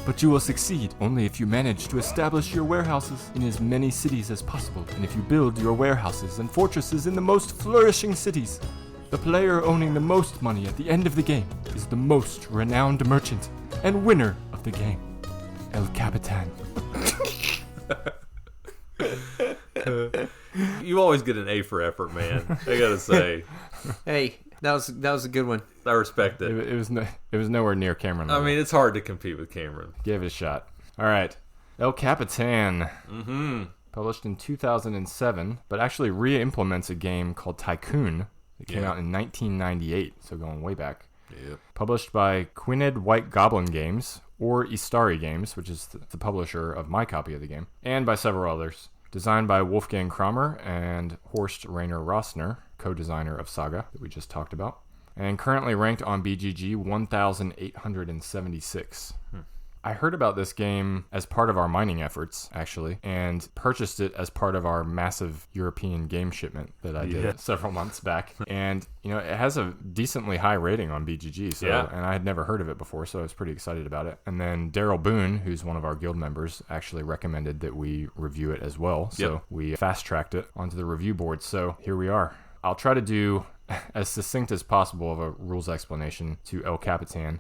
But you will succeed only if you manage to establish your warehouses in as many cities as possible, and if you build your warehouses and fortresses in the most flourishing cities. The player owning the most money at the end of the game is the most renowned merchant and winner of the game. El Capitan. You always get an A for effort, man. I gotta say. Hey, that was a good one. I respect it. It was nowhere near Cameron. I mean, it's hard to compete with Cameron. Give it a shot. All right. El Capitan. Mm-hmm. Published in 2007, but actually re-implements a game called Tycoon that came out in 1998, so going way back. Yep. Published by Quined White Goblin Games, or Istari Games, which is the publisher of my copy of the game, and by several others. Designed by Wolfgang Kramer and Horst Rainer Rossner, co-designer of Saga that we just talked about, and currently ranked on BGG 1,876. I heard about this game as part of our mining efforts, actually, and purchased it as part of our massive European game shipment that I did several months back. And, you know, it has a decently high rating on BGG, so and I had never heard of it before, so I was pretty excited about it. And then Daryl Boone, who's one of our guild members, actually recommended that we review it as well. So we fast-tracked it onto the review board, so here we are. I'll try to do as succinct as possible of a rules explanation to El Capitan.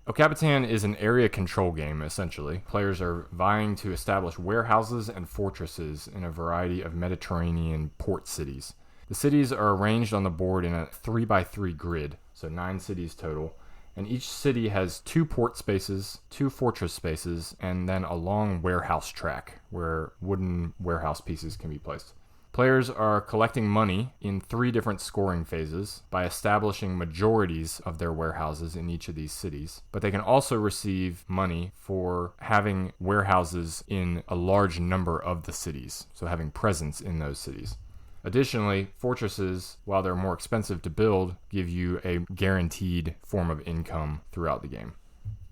El Capitan is an area control game, essentially. Players are vying to establish warehouses and fortresses in a variety of Mediterranean port cities. The cities are arranged on the board in a 3x3 grid, so 9 cities total, and each city has 2 port spaces, 2 fortress spaces, and then a long warehouse track where wooden warehouse pieces can be placed. Players are collecting money in 3 different scoring phases by establishing majorities of their warehouses in each of these cities. But they can also receive money for having warehouses in a large number of the cities, so having presence in those cities. Additionally, fortresses, while they're more expensive to build, give you a guaranteed form of income throughout the game.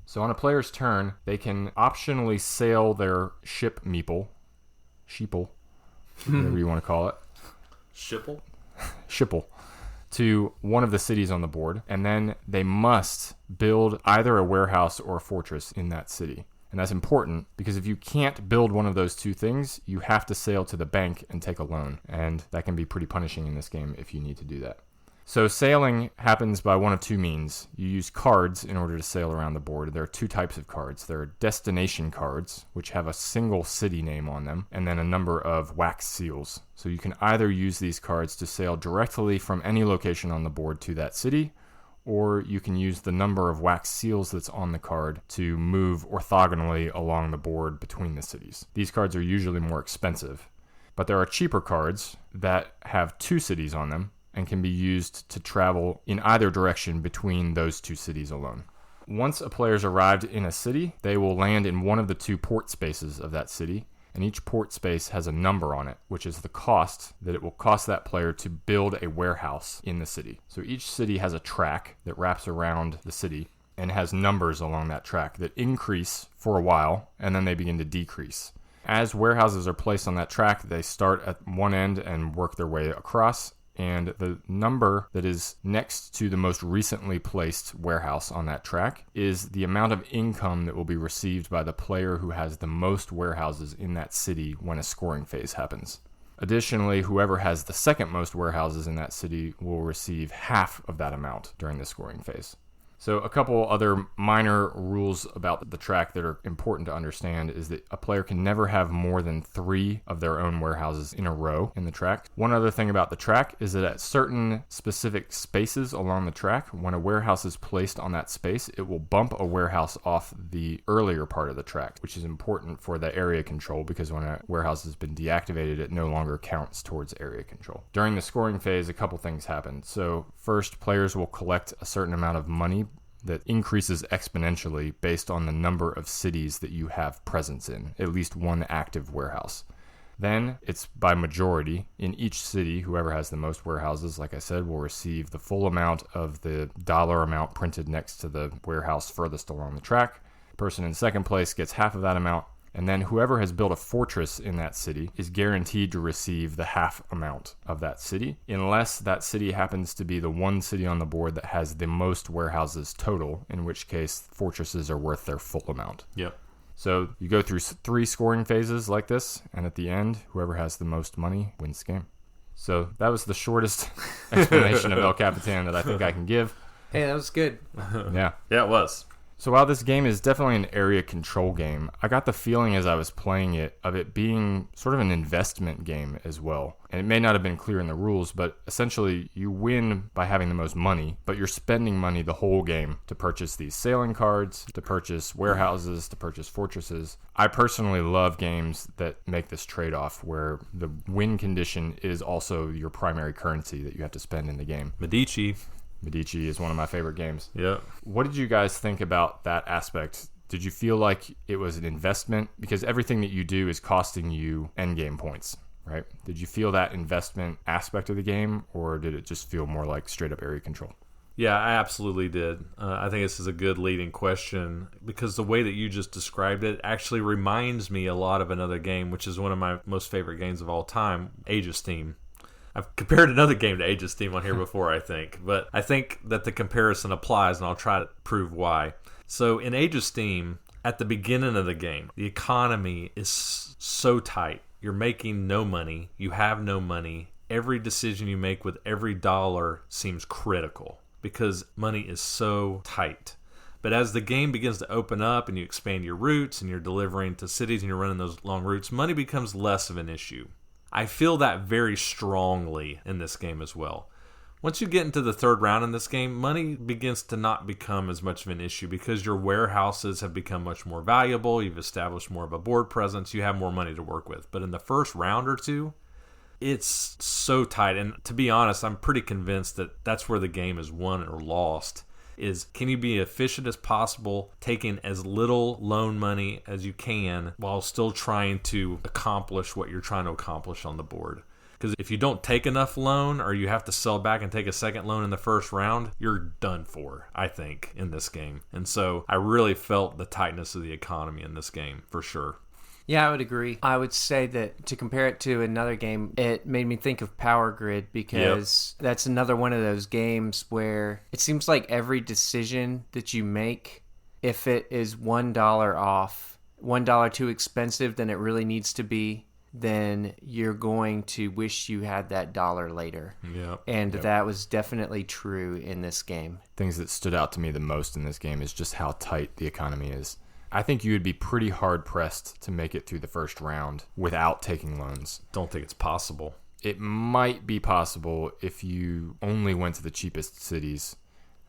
So on a player's turn, they can optionally sail their ship meeple, sheeple, whatever you want to call it. Shipple. To one of the cities on the board, and then they must build either a warehouse or a fortress in that city. And that's important because if you can't build one of those 2 things, you have to sail to the bank and take a loan. And that can be pretty punishing in this game if you need to do that. So sailing happens by one of 2 means. You use cards in order to sail around the board. There are 2 types of cards. There are destination cards, which have a single city name on them, and then a number of wax seals. So you can either use these cards to sail directly from any location on the board to that city, or you can use the number of wax seals that's on the card to move orthogonally along the board between the cities. These cards are usually more expensive, but there are cheaper cards that have 2 cities on them, and can be used to travel in either direction between those 2 cities alone. Once a player's arrived in a city, they will land in one of the 2 port spaces of that city, and each port space has a number on it, which is the cost that it will cost that player to build a warehouse in the city. So each city has a track that wraps around the city and has numbers along that track that increase for a while, and then they begin to decrease. As warehouses are placed on that track, they start at one end and work their way across, and the number that is next to the most recently placed warehouse on that track is the amount of income that will be received by the player who has the most warehouses in that city when a scoring phase happens. Additionally, whoever has the second most warehouses in that city will receive half of that amount during the scoring phase. So a couple other minor rules about the track that are important to understand is that a player can never have more than 3 of their own warehouses in a row in the track. One other thing about the track is that at certain specific spaces along the track, when a warehouse is placed on that space, it will bump a warehouse off the earlier part of the track, which is important for the area control because when a warehouse has been deactivated, it no longer counts towards area control. During the scoring phase, a couple things happen. So first, players will collect a certain amount of money that increases exponentially based on the number of cities that you have presence in, at least one active warehouse. Then it's by majority. In each city, whoever has the most warehouses, like I said, will receive the full amount of the dollar amount printed next to the warehouse furthest along the track. The person in second place gets half of that amount, and then whoever has built a fortress in that city is guaranteed to receive the half amount of that city, unless that city happens to be the one city on the board that has the most warehouses total, in which case fortresses are worth their full amount. Yep. So you go through 3 scoring phases like this, and at the end, whoever has the most money wins the game. So that was the shortest explanation of El Capitan that I think I can give. Hey, that was good. Yeah. Yeah, it was. So while this game is definitely an area control game, I got the feeling as I was playing it of it being sort of an investment game as well. And it may not have been clear in the rules, but essentially you win by having the most money, but you're spending money the whole game to purchase these sailing cards, to purchase warehouses, to purchase fortresses. I personally love games that make this trade-off where the win condition is also your primary currency that you have to spend in the game. Medici is one of my favorite games. Yeah. What did you guys think about that aspect? Did you feel like it was an investment? Because everything that you do is costing you endgame points, right? Did you feel that investment aspect of the game, or did it just feel more like straight up area control? Yeah, I absolutely did. I think this is a good leading question because the way that you just described it actually reminds me a lot of another game, which is one of my most favorite games of all time, Age of Steam. I've compared another game to Age of Steam on here before, I think. But I think that the comparison applies, and I'll try to prove why. So in Age of Steam, at the beginning of the game, the economy is so tight. You're making no money. You have no money. Every decision you make with every dollar seems critical because money is so tight. But as the game begins to open up and you expand your routes and you're delivering to cities and you're running those long routes, money becomes less of an issue. I feel that very strongly in this game as well. Once you get into the third round in this game, money begins to not become as much of an issue because your warehouses have become much more valuable. You've established more of a board presence. You have more money to work with. But in the first round or two, it's so tight. And to be honest, I'm pretty convinced that that's where the game is won or lost. Is can you be efficient as possible, taking as little loan money as you can while still trying to accomplish what you're trying to accomplish on the board. Because if you don't take enough loan or you have to sell back and take a second loan in the first round, you're done for, I think, in this game. And so I really felt the tightness of the economy in this game, for sure. Yeah, I would agree. I would say that to compare it to another game, it made me think of Power Grid because that's another one of those games where it seems like every decision that you make, if it is $1 off, $1 too expensive than it really needs to be, then you're going to wish you had that dollar later. And that was definitely true in this game. Things that stood out to me the most in this game is just how tight the economy is. I think you would be pretty hard-pressed to make it through the first round without taking loans. Don't think it's possible. It might be possible if you only went to the cheapest cities.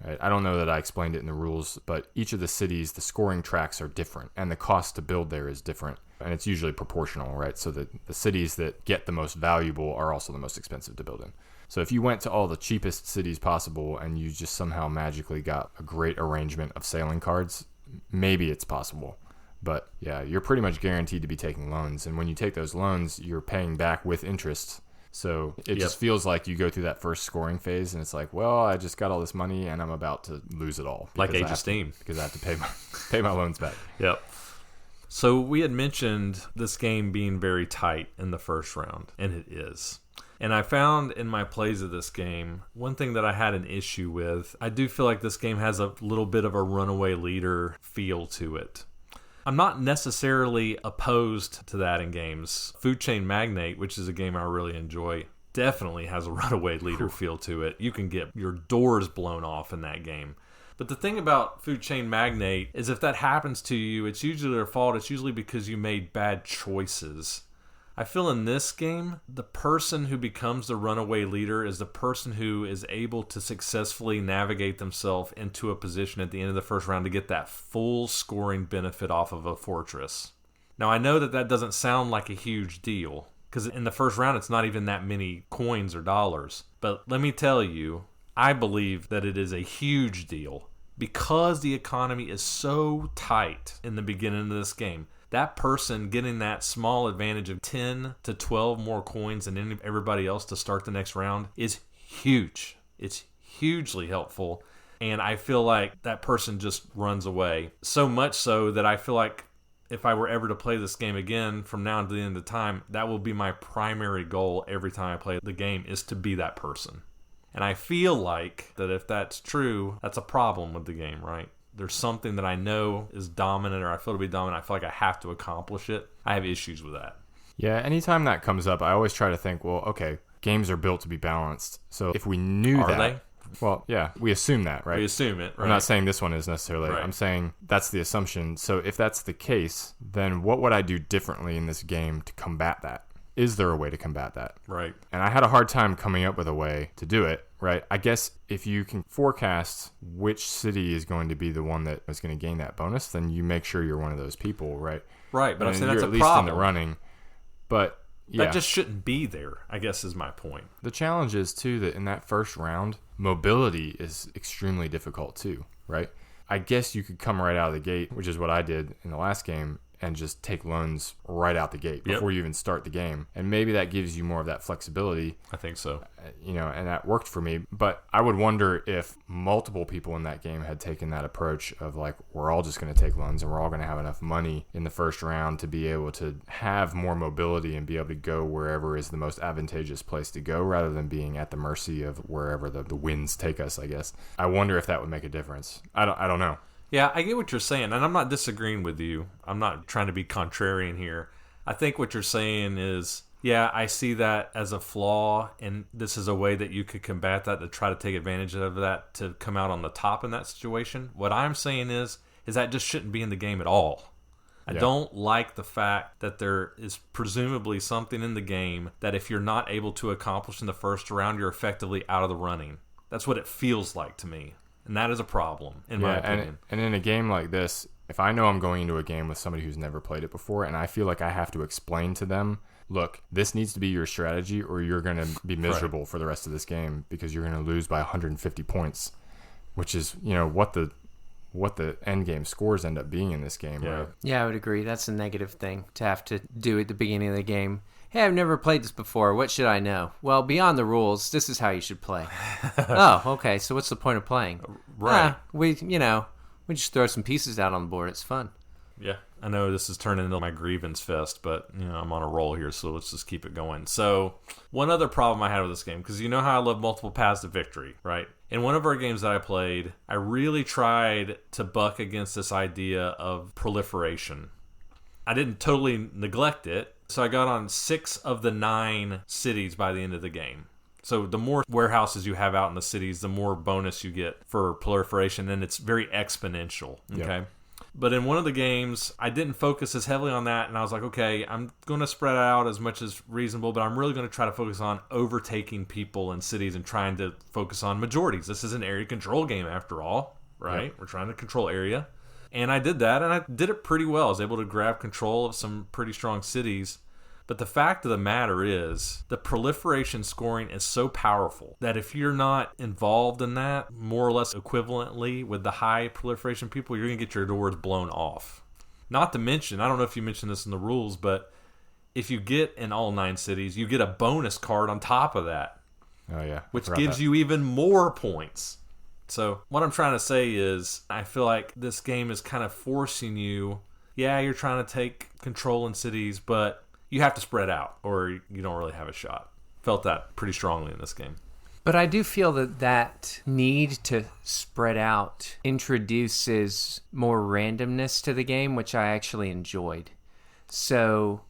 Right? I don't know that I explained it in the rules, but each of the cities, the scoring tracks are different, and the cost to build there is different. And it's usually proportional, right? So the cities that get the most valuable are also the most expensive to build in. So if you went to all the cheapest cities possible and you just somehow magically got a great arrangement of sailing cards, maybe it's possible. But yeah, you're pretty much guaranteed to be taking loans. And when you take those loans, you're paying back with interest. So it just feels like you go through that first scoring phase and it's like, well, I just got all this money and I'm about to lose it all. Like Age of Steam. Because I have to pay my loans back. Yep. So we had mentioned this game being very tight in the first round, and it is. And I found in my plays of this game, one thing that I had an issue with, I do feel like this game has a little bit of a runaway leader feel to it. I'm not necessarily opposed to that in games. Food Chain Magnate, which is a game I really enjoy, definitely has a runaway leader feel to it. You can get your doors blown off in that game. But the thing about Food Chain Magnate is if that happens to you, it's usually their fault. It's usually because you made bad choices. I feel in this game, the person who becomes the runaway leader is the person who is able to successfully navigate themselves into a position at the end of the first round to get that full scoring benefit off of a fortress. Now, I know that that doesn't sound like a huge deal, because in the first round, it's not even that many coins or dollars. But let me tell you, I believe that it is a huge deal because the economy is so tight in the beginning of this game. That person getting that small advantage of 10 to 12 more coins than everybody else to start the next round is huge. It's hugely helpful. And I feel like that person just runs away. So much so that I feel like if I were ever to play this game again from now to the end of the time, that will be my primary goal every time I play the game, is to be that person. And I feel like that if that's true, that's a problem with the game, right? There's something that I know is dominant, or I feel to be dominant. I feel like I have to accomplish it. I have issues with that. Yeah, anytime that comes up, I always try to think, well, okay, games are built to be balanced. So if we knew Are that... they? Well, yeah, we assume that, right? We assume it, right? I'm not saying this one is necessarily. Right. I'm saying that's the assumption. So if that's the case, then what would I do differently in this game to combat that? Is there a way to combat that? Right. And I had a hard time coming up with a way to do it, right? I guess if you can forecast which city is going to be the one that is going to gain that bonus, then you make sure you're one of those people, right? Right, but I'm saying that's a at least problem. in the running. But yeah, that just shouldn't be there, I guess, is my point. the challenge is too that in that first round, mobility is extremely difficult too, right? I guess you could come right out of the gate, which is what I did in the last game, and just take loans right out the gate before you even start the game. And maybe that gives you more of that flexibility. I think so. And that worked for me. But I would wonder if multiple people in that game had taken that approach of like, we're all just going to take loans and we're all going to have enough money in the first round to be able to have more mobility and be able to go wherever is the most advantageous place to go rather than being at the mercy of wherever the winds take us, I guess. I wonder if that would make a difference. I don't know. Yeah, I get what you're saying, and I'm not disagreeing with you. I'm not trying to be contrarian here. I think what you're saying is, yeah, I see that as a flaw, and this is a way that you could combat that, to try to take advantage of that to come out on the top in that situation. What I'm saying is that just shouldn't be in the game at all. I don't like the fact that there is presumably something in the game that if you're not able to accomplish in the first round, you're effectively out of the running. That's what it feels like to me. And that is a problem, in my opinion. And in a game like this, if I know I'm going into a game with somebody who's never played it before, and I feel like I have to explain to them, look, this needs to be your strategy or you're going to be miserable for the rest of this game because you're going to lose by 150 points, which is, what the end game scores end up being in this game, right? Yeah, I would agree. That's a negative thing to have to do at the beginning of the game. Hey, I've never played this before. What should I know? Well, beyond the rules, this is how you should play. Oh, okay. So what's the point of playing? Right. We just throw some pieces out on the board. It's fun. Yeah, I know this is turning into my grievance fest, but I'm on a roll here, so let's just keep it going. So, one other problem I had with this game, because you know how I love multiple paths to victory, right? In one of our games that I played, I really tried to buck against this idea of proliferation. I didn't totally neglect it, so I got on 6 of the 9 cities by the end of the game. So the more warehouses you have out in the cities, the more bonus you get for proliferation, and it's very exponential, okay? Yep. But in one of the games, I didn't focus as heavily on that, and I was like, okay, I'm going to spread out as much as reasonable, but I'm really going to try to focus on overtaking people in cities and trying to focus on majorities. This is an area control game after all, right? Yep. We're trying to control area. And I did that, and I did it pretty well. I was able to grab control of some pretty strong cities. But the fact of the matter is, the proliferation scoring is so powerful that if you're not involved in that, more or less equivalently with the high proliferation people, you're going to get your doors blown off. Not to mention, I don't know if you mentioned this in the rules, but if you get in all 9 cities, you get a bonus card on top of that. Oh, yeah. Which gives you even more points. So what I'm trying to say is I feel like this game is kind of forcing you, you're trying to take control in cities, but you have to spread out or you don't really have a shot. Felt that pretty strongly in this game. But I do feel that need to spread out introduces more randomness to the game, which I actually enjoyed. So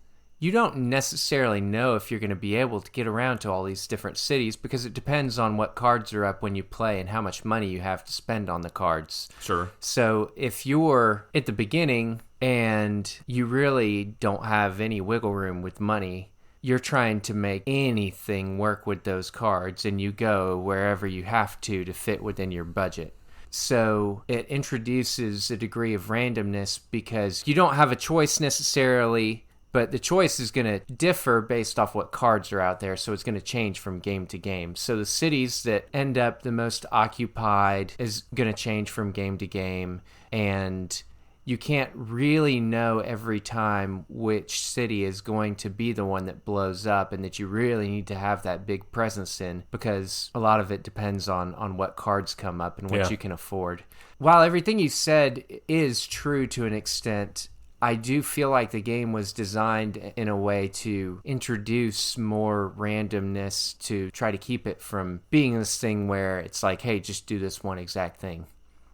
you don't necessarily know if you're going to be able to get around to all these different cities because it depends on what cards are up when you play and how much money you have to spend on the cards. Sure. So if you're at the beginning and you really don't have any wiggle room with money, you're trying to make anything work with those cards, and you go wherever you have to fit within your budget. So it introduces a degree of randomness because you don't have a choice necessarily, but the choice is going to differ based off what cards are out there, so it's going to change from game to game. So the cities that end up the most occupied is going to change from game to game, and you can't really know every time which city is going to be the one that blows up and that you really need to have that big presence in, because a lot of it depends on what cards come up and what you can afford. While everything you said is true to an extent, I do feel like the game was designed in a way to introduce more randomness to try to keep it from being this thing where it's like, hey, just do this one exact thing.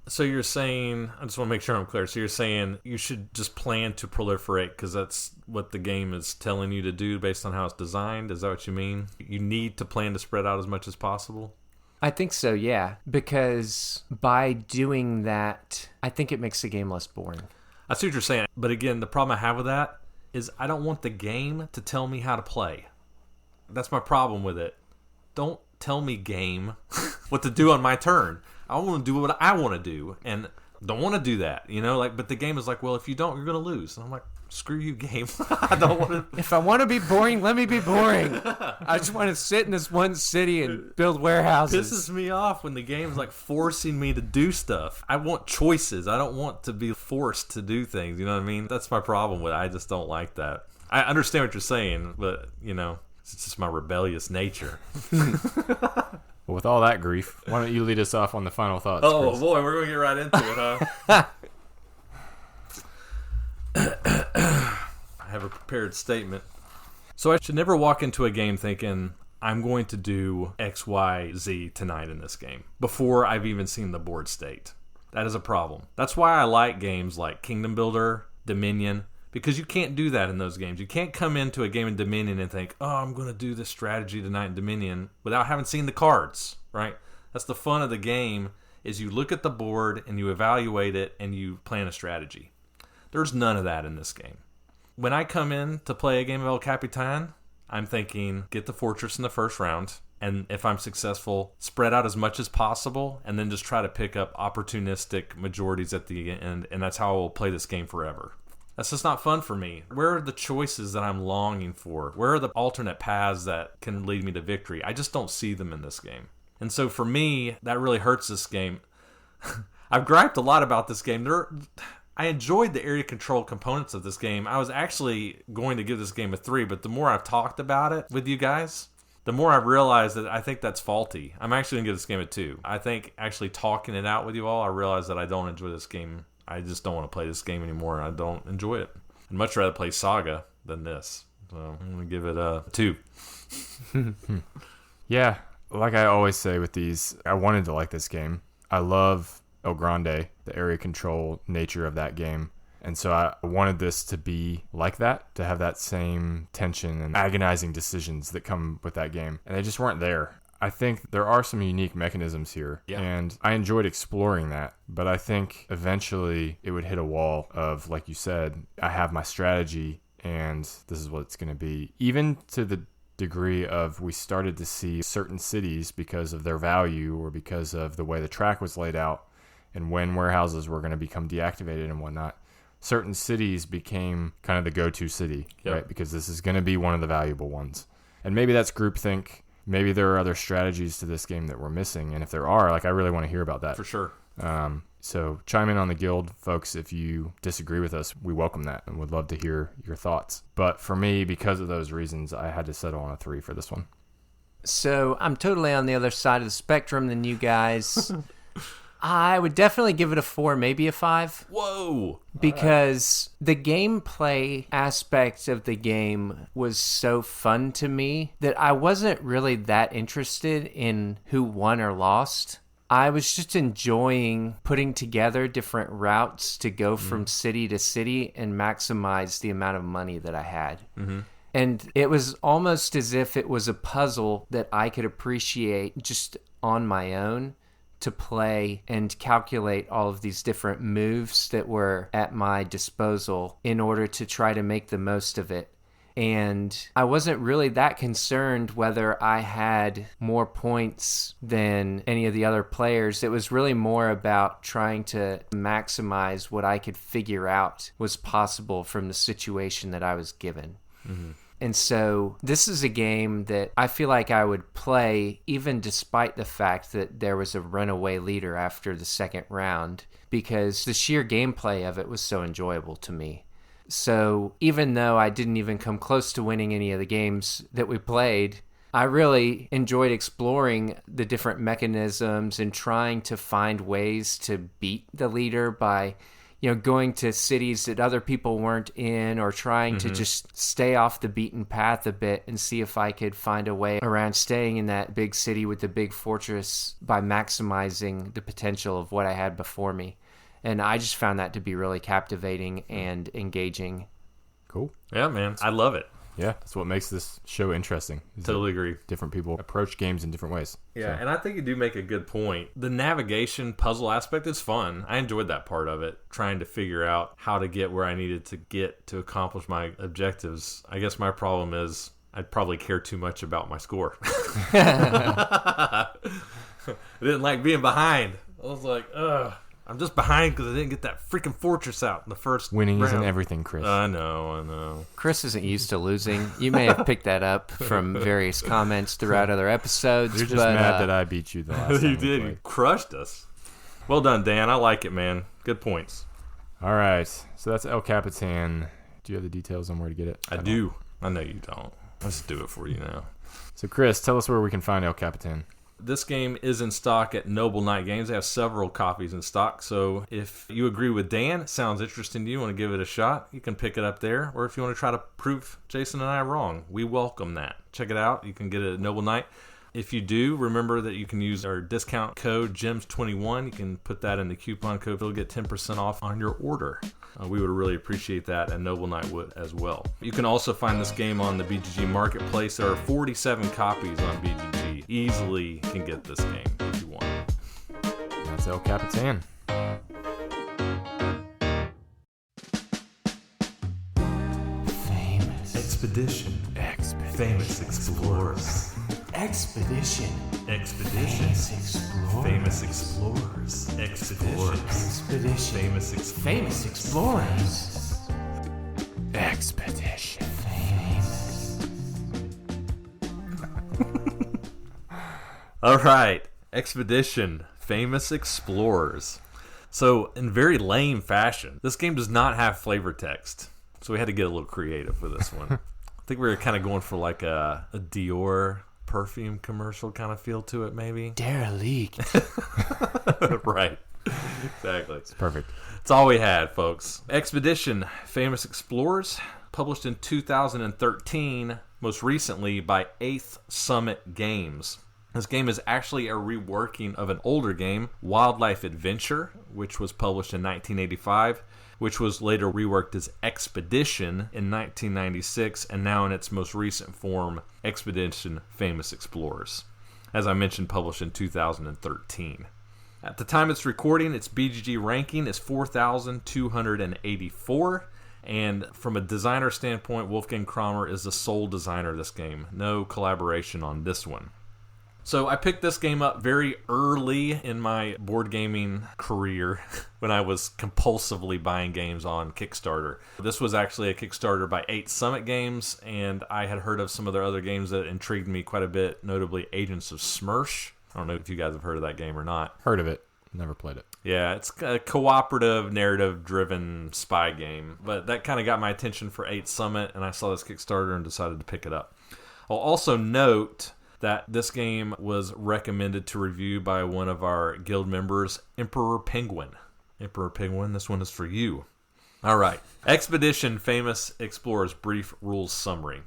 So you're saying, I just want to make sure I'm clear. So you're saying you should just plan to proliferate because that's what the game is telling you to do based on how it's designed? Is that what you mean? You need to plan to spread out as much as possible? I think so, yeah. Because by doing that, I think it makes the game less boring. I see what you're saying. But again, the problem I have with that is I don't want the game to tell me how to play. That's my problem with it. Don't tell me, game, what to do on my turn. I want to do what I want to do, and don't want to do that, but the game is like, well, if you don't, you're going to lose. And I'm like, screw you, game. I don't want to. If I want to be boring, let me be boring. I just want to sit in this one city and build warehouses. Pisses me off when the game is like forcing me to do stuff. I want choices. I don't want to be forced to do things. You know what I mean? That's my problem with it. I just don't like that. I understand what you're saying, but, it's just my rebellious nature. Well, with all that grief, why don't you lead us off on the final thoughts? Oh, Chris? Boy, we're going to get right into it, huh? I have a prepared statement. So I should never walk into a game thinking, I'm going to do X, Y, Z tonight in this game, before I've even seen the board state. That is a problem. That's why I like games like Kingdom Builder, Dominion, because you can't do that in those games. You can't come into a game in Dominion and think, oh, I'm going to do this strategy tonight in Dominion without having seen the cards, right? That's the fun of the game, is you look at the board and you evaluate it and you plan a strategy. There's none of that in this game. When I come in to play a game of El Capitan, I'm thinking, get the fortress in the first round, and if I'm successful, spread out as much as possible, and then just try to pick up opportunistic majorities at the end, and that's how I will play this game forever. That's just not fun for me. Where are the choices that I'm longing for? Where are the alternate paths that can lead me to victory? I just don't see them in this game. And so for me, that really hurts this game. I've griped a lot about this game. I enjoyed the area control components of this game. I was actually going to give this game a 3, but the more I've talked about it with you guys, the more I've realized that I think that's faulty. I'm actually going to give this game a 2. I think actually talking it out with you all, I realize that I don't enjoy this game. I just don't want to play this game anymore. I don't enjoy it. I'd much rather play Saga than this. So I'm going to give it a 2. Yeah, like I always say with these, I wanted to like this game. I love El Grande, the area control nature of that game. And so I wanted this to be like that, to have that same tension and agonizing decisions that come with that game. And they just weren't there. I think there are some unique mechanisms here, and I enjoyed exploring that, but I think eventually it would hit a wall of, like you said, I have my strategy, and this is what it's going to be. Even to the degree of we started to see certain cities, because of their value or because of the way the track was laid out and when warehouses were going to become deactivated and whatnot, certain cities became kind of the go-to city, right? Because this is going to be one of the valuable ones. And maybe that's groupthink. Maybe there are other strategies to this game that we're missing, and if there are, I really want to hear about that. For sure. So chime in on the guild, folks. If you disagree with us, we welcome that and would love to hear your thoughts. But for me, because of those reasons, I had to settle on a 3 for this one. So I'm totally on the other side of the spectrum than you guys. I would definitely give it a 4, maybe a 5. Whoa! Because the gameplay aspect of the game was so fun to me that I wasn't really that interested in who won or lost. I was just enjoying putting together different routes to go from city to city and maximize the amount of money that I had. Mm-hmm. And it was almost as if it was a puzzle that I could appreciate just on my own to play and calculate all of these different moves that were at my disposal in order to try to make the most of it. And I wasn't really that concerned whether I had more points than any of the other players. It was really more about trying to maximize what I could figure out was possible from the situation that I was given. Mm-hmm. And so this is a game that I feel like I would play even despite the fact that there was a runaway leader after the second round, because the sheer gameplay of it was so enjoyable to me. So even though I didn't even come close to winning any of the games that we played, I really enjoyed exploring the different mechanisms and trying to find ways to beat the leader by going to cities that other people weren't in, or trying to just stay off the beaten path a bit and see if I could find a way around staying in that big city with the big fortress by maximizing the potential of what I had before me. And I just found that to be really captivating and engaging. Cool. Yeah, man. I love it. Yeah, that's what makes this show interesting. Totally agree. Different people approach games in different ways. Yeah, and I think you do make a good point. The navigation puzzle aspect is fun. I enjoyed that part of it, trying to figure out how to get where I needed to get to accomplish my objectives. I guess my problem is I'd probably care too much about my score. I didn't like being behind. I was like, ugh. I'm just behind because I didn't get that freaking fortress out in the first Winning round. isn't everything, Chris. I know. Chris isn't used to losing. You may have picked that up from various comments throughout other episodes. You're just mad that I beat you the last time You did. You crushed us. Well done, Dan. I like it, man. Good points. All right. So that's El Capitan. Do you have the details on where to get it? I do. I know you don't. Let's do it for you now. So, Chris, tell us where we can find El Capitan. This game is in stock at Noble Knight Games. They have several copies in stock, so if you agree with Dan, it sounds interesting to you, want to give it a shot, you can pick it up there. Or if you want to try to prove Jason and I wrong, we welcome that. Check it out. You can get it at Noble Knight. If you do, remember that you can use our discount code GEMS21. You can put that in the coupon code. It'll get 10% off on your order. We would really appreciate that, and Noble Knight would as well. You can also find this game on the BGG Marketplace. There are 47 copies on BGG. Easily can get this game if you want. That's El Capitan. Famous. Expedition. Famous explorers. Expedition. Famous explorers. Expedition. Famous explorers. Expedition. All right. Expedition. Famous explorers. So, in very lame fashion, this game does not have flavor text. So we had to get a little creative with this one. I think we were kind of going for like a Dior perfume commercial kind of feel to it, maybe. Derelict. Right. Exactly. It's perfect. That's all we had, folks. Expedition, Famous Explorers, published in 2013, most recently by 8th Summit Games. This game is actually a reworking of an older game, Wildlife Adventure, which was published in 1985, which was later reworked as Expedition in 1996, and now in its most recent form, Expedition Famous Explorers. As I mentioned, published in 2013. At the time it's recording, its BGG ranking is 4,284, and from a designer standpoint, Wolfgang Kramer is the sole designer of this game. No collaboration on this one. So I picked this game up very early in my board gaming career when I was compulsively buying games on Kickstarter. This was actually a Kickstarter by 8 Summit Games, and I had heard of some of their other games that intrigued me quite a bit, notably Agents of Smersh. I don't know if you guys have heard of that game or not. Heard of it. Never played it. Yeah, it's a cooperative, narrative-driven spy game, but that kind of got my attention for 8 Summit, and I saw this Kickstarter and decided to pick it up. I'll also note that this game was recommended to review by one of our guild members, Emperor Penguin. Emperor Penguin, this one is for you. All right. Expedition Famous Explorers Brief Rules Summary.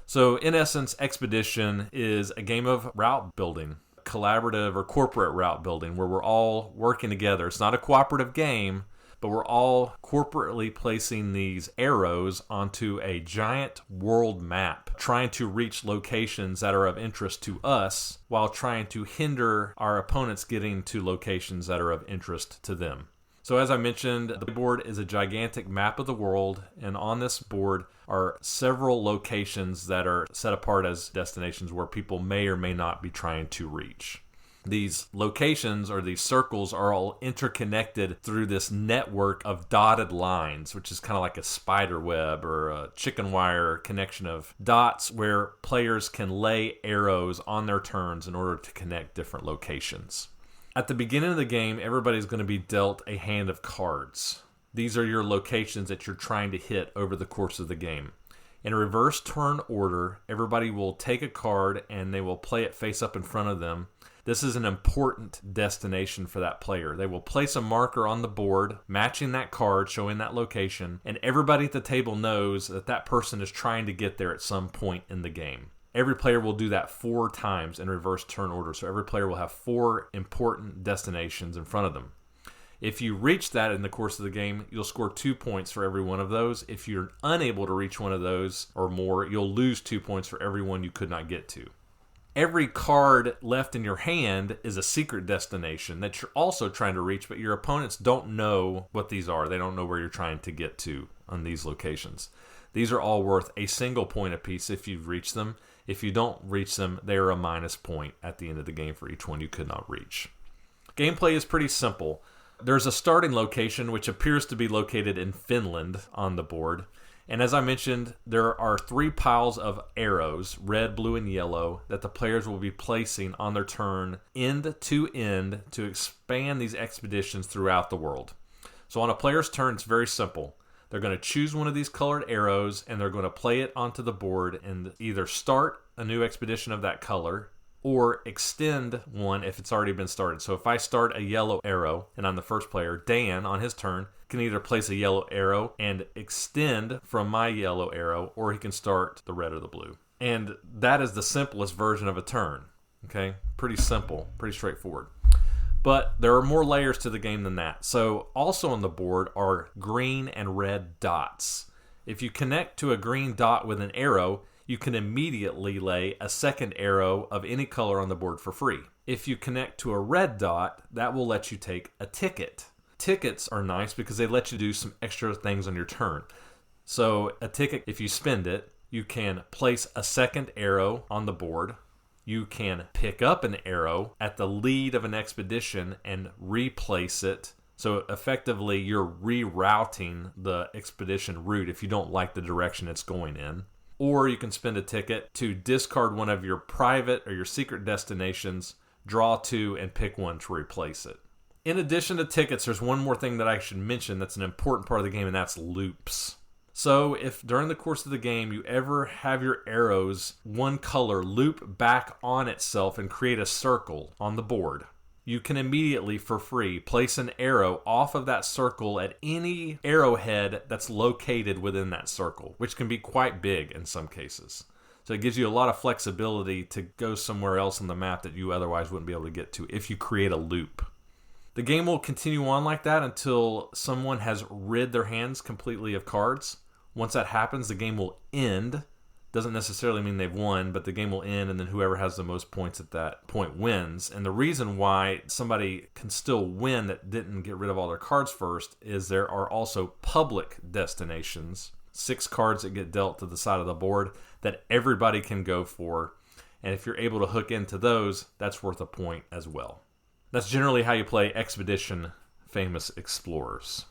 So, in essence, Expedition is a game of route building, collaborative or corporate route building, where we're all working together. It's not a cooperative game, but we're all corporately placing these arrows onto a giant world map, trying to reach locations that are of interest to us while trying to hinder our opponents getting to locations that are of interest to them. So as I mentioned, the board is a gigantic map of the world, and on this board are several locations that are set apart as destinations where people may or may not be trying to reach. These locations, or these circles, are all interconnected through this network of dotted lines, which is kind of like a spider web or a chicken wire connection of dots where players can lay arrows on their turns in order to connect different locations. At the beginning of the game, everybody's going to be dealt a hand of cards. These are your locations that you're trying to hit over the course of the game. In a reverse turn order, everybody will take a card and they will play it face up in front of them. This is an important destination for that player. They will place a marker on the board, matching that card, showing that location, and everybody at the table knows that that person is trying to get there at some point in the game. Every player will do that 4 times in reverse turn order, so every player will have 4 important destinations in front of them. If you reach that in the course of the game, you'll score 2 points for every one of those. If you're unable to reach one of those or more, you'll lose 2 points for every one you could not get to. Every card left in your hand is a secret destination that you're also trying to reach, but your opponents don't know what these are. They don't know where you're trying to get to on these locations. These are all worth a single point apiece if you've reached them. If you don't reach them, they are a minus point at the end of the game for each one you could not reach. Gameplay is pretty simple. There's a starting location which appears to be located in Finland on the board. And as I mentioned, there are 3 piles of arrows, red, blue, and yellow, that the players will be placing on their turn end to end to expand these expeditions throughout the world. So on a player's turn, it's very simple. They're going to choose one of these colored arrows and they're going to play it onto the board and either start a new expedition of that color or extend one if it's already been started. So if I start a yellow arrow and I'm the first player, Dan, on his turn, can either place a yellow arrow and extend from my yellow arrow, or he can start the red or the blue. And that is the simplest version of a turn. Okay? Pretty simple, pretty straightforward. But there are more layers to the game than that. So also on the board are green and red dots. If you connect to a green dot with an arrow, you can immediately lay a second arrow of any color on the board for free. If you connect to a red dot, that will let you take a ticket. Tickets are nice because they let you do some extra things on your turn. So a ticket, if you spend it, you can place a second arrow on the board. You can pick up an arrow at the lead of an expedition and replace it. So effectively, you're rerouting the expedition route if you don't like the direction it's going in. Or you can spend a ticket to discard one of your private or your secret destinations, draw 2, and pick one to replace it. In addition to tickets, there's one more thing that I should mention that's an important part of the game, and that's loops. So if during the course of the game you ever have your arrows, one color, loop back on itself and create a circle on the board, you can immediately, for free, place an arrow off of that circle at any arrowhead that's located within that circle, which can be quite big in some cases. So it gives you a lot of flexibility to go somewhere else on the map that you otherwise wouldn't be able to get to if you create a loop. The game will continue on like that until someone has rid their hands completely of cards. Once that happens, the game will end. Doesn't necessarily mean they've won, but the game will end, and then whoever has the most points at that point wins. And the reason why somebody can still win that didn't get rid of all their cards first is there are also public destinations, 6 cards that get dealt to the side of the board that everybody can go for. And if you're able to hook into those, that's worth a point as well. That's generally how you play Expedition Famous Explorers.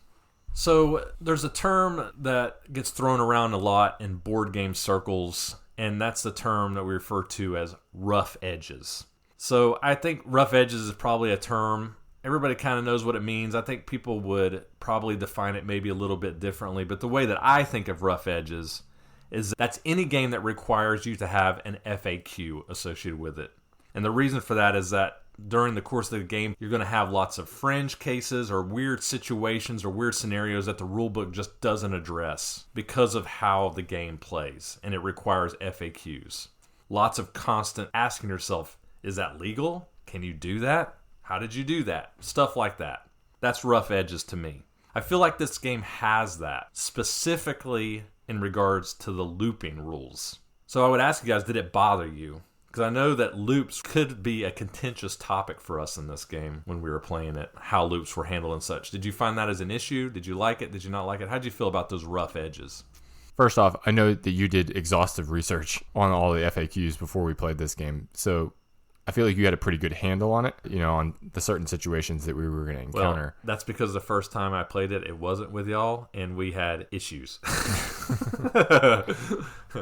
So there's a term that gets thrown around a lot in board game circles, and that's the term that we refer to as rough edges. So I think rough edges is probably a term. Everybody kind of knows what it means. I think people would probably define it maybe a little bit differently, but the way that I think of rough edges is that's any game that requires you to have an FAQ associated with it. And the reason for that is that during the course of the game, you're going to have lots of fringe cases or weird situations or weird scenarios that the rulebook just doesn't address because of how the game plays, and it requires FAQs. Lots of constant asking yourself, is that legal? Can you do that? How did you do that? Stuff like that. That's rough edges to me. I feel like this game has that, specifically in regards to the looping rules. So I would ask you guys, did it bother you? Because I know that loops could be a contentious topic for us in this game when we were playing it, how loops were handled and such. Did you find that as an issue? Did you like it? Did you not like it? How did you feel about those rough edges? First off, I know that you did exhaustive research on all the FAQs before we played this game, so I feel like you had a pretty good handle on it, on the certain situations that we were going to encounter. Well, that's because the first time I played it, it wasn't with y'all, and we had issues.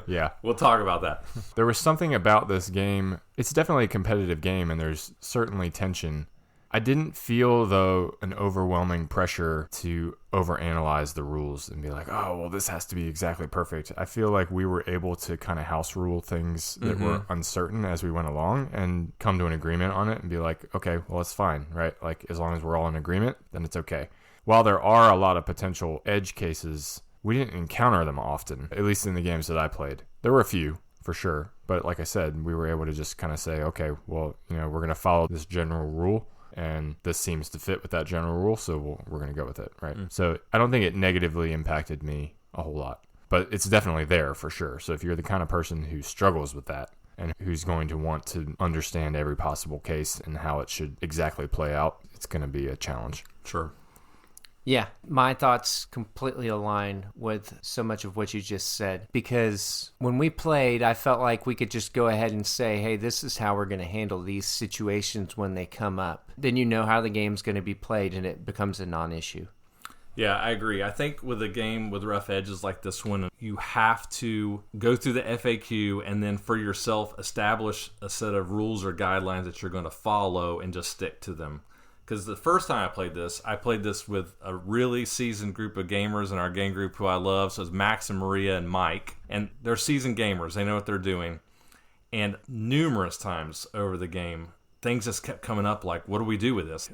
Yeah. We'll talk about that. There was something about this game. It's definitely a competitive game, and there's certainly tension. I didn't feel, though, an overwhelming pressure to overanalyze the rules and be like, oh, well, this has to be exactly perfect. I feel like we were able to kind of house rule things that were uncertain as we went along and come to an agreement on it and be like, okay, well, it's fine, right? Like, as long as we're all in agreement, then it's okay. While there are a lot of potential edge cases, we didn't encounter them often, at least in the games that I played. There were a few, for sure. But like I said, we were able to just kind of say, okay, well, we're going to follow this general rule. And this seems to fit with that general rule, so we're going to go with it, right? So I don't think it negatively impacted me a whole lot, but it's definitely there for sure. So if you're the kind of person who struggles with that and who's going to want to understand every possible case and how it should exactly play out, it's going to be a challenge. Sure. Yeah, my thoughts completely align with so much of what you just said, because when we played, I felt like we could just go ahead and say, hey, this is how we're going to handle these situations when they come up. Then you know how the game's going to be played, and it becomes a non-issue. Yeah, I agree. I think with a game with rough edges like this one, you have to go through the FAQ and then for yourself establish a set of rules or guidelines that you're going to follow and just stick to them. Because the first time I played this with a really seasoned group of gamers in our game group who I love. So it's Max and Maria and Mike. And they're seasoned gamers. They know what they're doing. And numerous times over the game, things just kept coming up like, what do we do with this?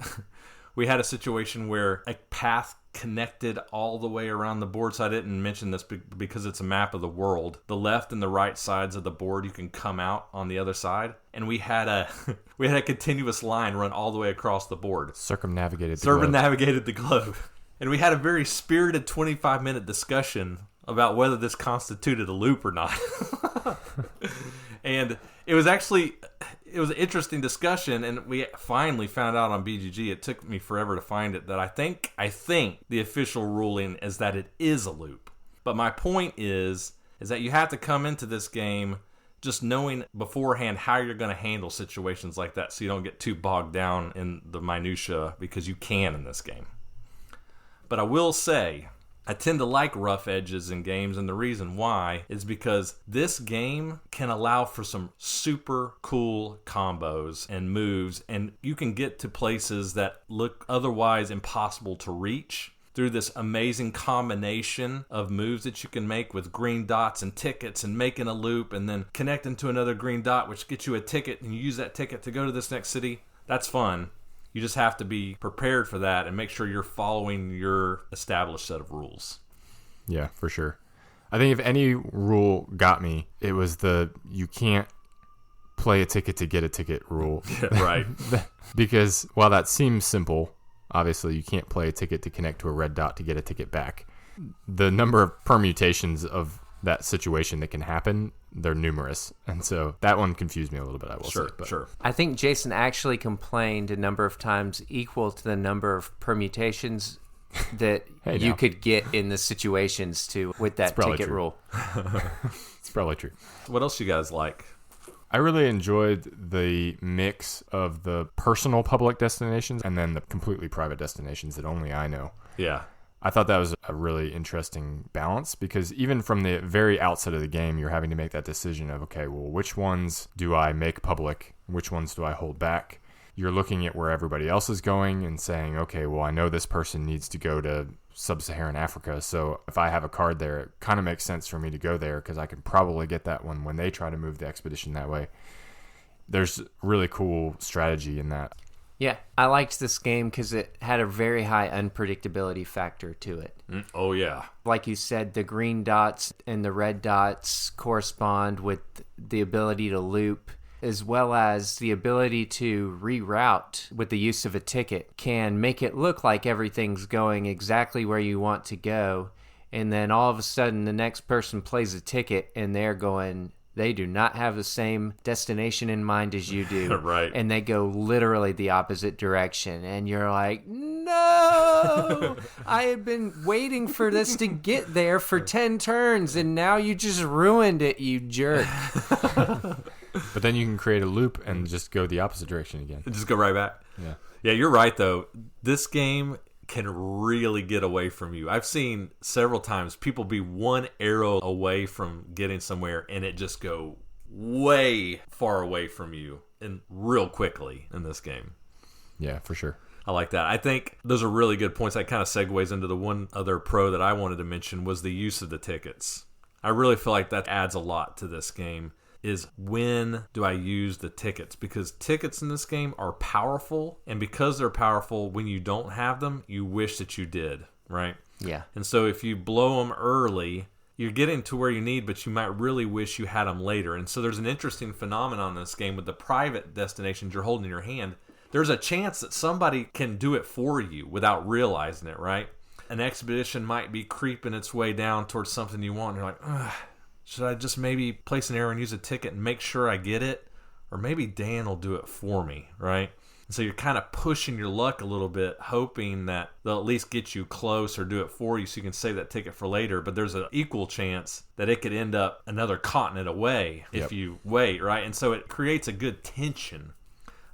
We had a situation where a path connected all the way around the board. So I didn't mention this because it's a map of the world. The left and the right sides of the board, you can come out on the other side. And we had a continuous line run all the way across the board. Circumnavigated the globe. And we had a very spirited 25-minute discussion about whether this constituted a loop or not. And it was an interesting discussion, and we finally found out on BGG. It took me forever to find it, that I think the official ruling is that it is a loop. But my point is that you have to come into this game just knowing beforehand how you're going to handle situations like that so you don't get too bogged down in the minutia, because you can in this game. But I will say, I tend to like rough edges in games, and the reason why is because this game can allow for some super cool combos and moves, and you can get to places that look otherwise impossible to reach through this amazing combination of moves that you can make with green dots and tickets and making a loop and then connecting to another green dot, which gets you a ticket, and you use that ticket to go to this next city. That's fun. You just have to be prepared for that and make sure you're following your established set of rules. Yeah, for sure. I think if any rule got me, it was the you can't play a ticket to get a ticket rule. Yeah, right. Because while that seems simple, obviously you can't play a ticket to connect to a red dot to get a ticket back. The number of permutations of that situation that can happen, they're numerous. And so that one confused me a little bit, I will say. But. Sure. I think Jason actually complained a number of times equal to the number of permutations that you could get in the situations with that ticket rule. It's probably true. What else you guys like? I really enjoyed the mix of the personal public destinations and then the completely private destinations that only I know. Yeah. I thought that was a really interesting balance, because even from the very outset of the game, you're having to make that decision of, okay, well, which ones do I make public? Which ones do I hold back? You're looking at where everybody else is going and saying, okay, well, I know this person needs to go to sub-Saharan Africa, so if I have a card there, it kind of makes sense for me to go there because I can probably get that one when they try to move the expedition that way. There's really cool strategy in that. Yeah, I liked this game because it had a very high unpredictability factor to it. Oh, yeah. Like you said, the green dots and the red dots correspond with the ability to loop. as well as the ability to reroute with the use of a ticket, can make it look like everything's going exactly where you want to go. And then all of a sudden, the next person plays a ticket and they do not have the same destination in mind as you do. Right. And they go literally the opposite direction. And you're like, no, I had been waiting for this to get there for 10 turns, and now you just ruined it, you jerk. But then you can create a loop and just go the opposite direction again. Just go right back. Yeah. Yeah, you're right, though. This game can really get away from you. I've seen several times people be one arrow away from getting somewhere and it just go way far away from you and real quickly in this game. Yeah, for sure. I like that. I think those are really good points. That kind of segues into the one other pro that I wanted to mention was the use of the tickets. I really feel like that adds a lot to this game. Is when do I use the tickets? Because tickets in this game are powerful, and because they're powerful, when you don't have them, you wish that you did, right? Yeah. And so if you blow them early, you're getting to where you need, but you might really wish you had them later. And so there's an interesting phenomenon in this game with the private destinations you're holding in your hand. There's a chance that somebody can do it for you without realizing it, right? An expedition might be creeping its way down towards something you want, and you're like, ugh. Should I just maybe place an arrow and use a ticket and make sure I get it? Or maybe Dan will do it for me, right? And so you're kind of pushing your luck a little bit, hoping that they'll at least get you close or do it for you so you can save that ticket for later. But there's an equal chance that it could end up another continent away if you wait, right? And so it creates a good tension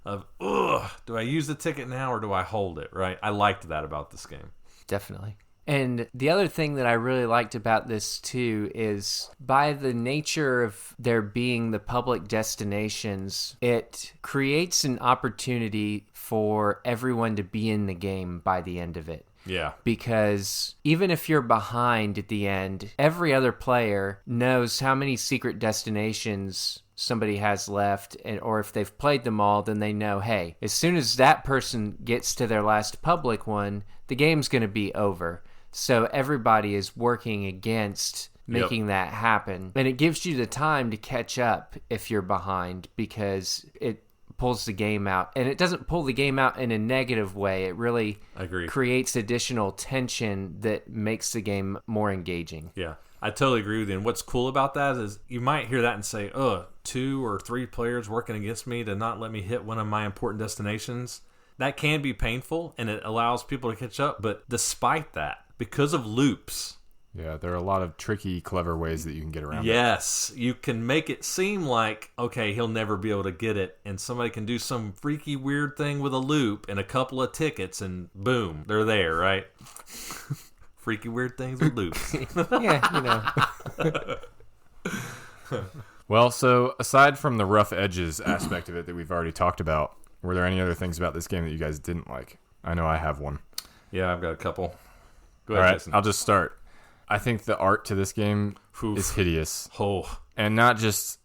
of, ugh, do I use the ticket now or do I hold it, right? I liked that about this game. Definitely. And the other thing that I really liked about this too is by the nature of there being the public destinations, it creates an opportunity for everyone to be in the game by the end of it. Yeah. Because even if you're behind at the end, every other player knows how many secret destinations somebody has left, or if they've played them all, then they know, hey, as soon as that person gets to their last public one, the game's going to be over. So everybody is working against making that happen. And it gives you the time to catch up if you're behind, because it pulls the game out. And it doesn't pull the game out in a negative way. It really creates additional tension that makes the game more engaging. Yeah, I totally agree with you. And what's cool about that is you might hear that and say, 2 or 3 players working against me to not let me hit one of my important destinations. That can be painful, and it allows people to catch up. But despite that, because of loops. Yeah, there are a lot of tricky, clever ways that you can get around it. Yes, you can make it seem like, okay, he'll never be able to get it, and somebody can do some freaky weird thing with a loop and a couple of tickets, and boom, they're there, right? Freaky weird things with loops. Yeah, you know. Well, so aside from the rough edges aspect of it that we've already talked about, were there any other things about this game that you guys didn't like? I know I have one. Yeah, I've got a couple. Go All ahead, right, Jason. I'll just start. I think the art to this game is hideous. Oh. And not just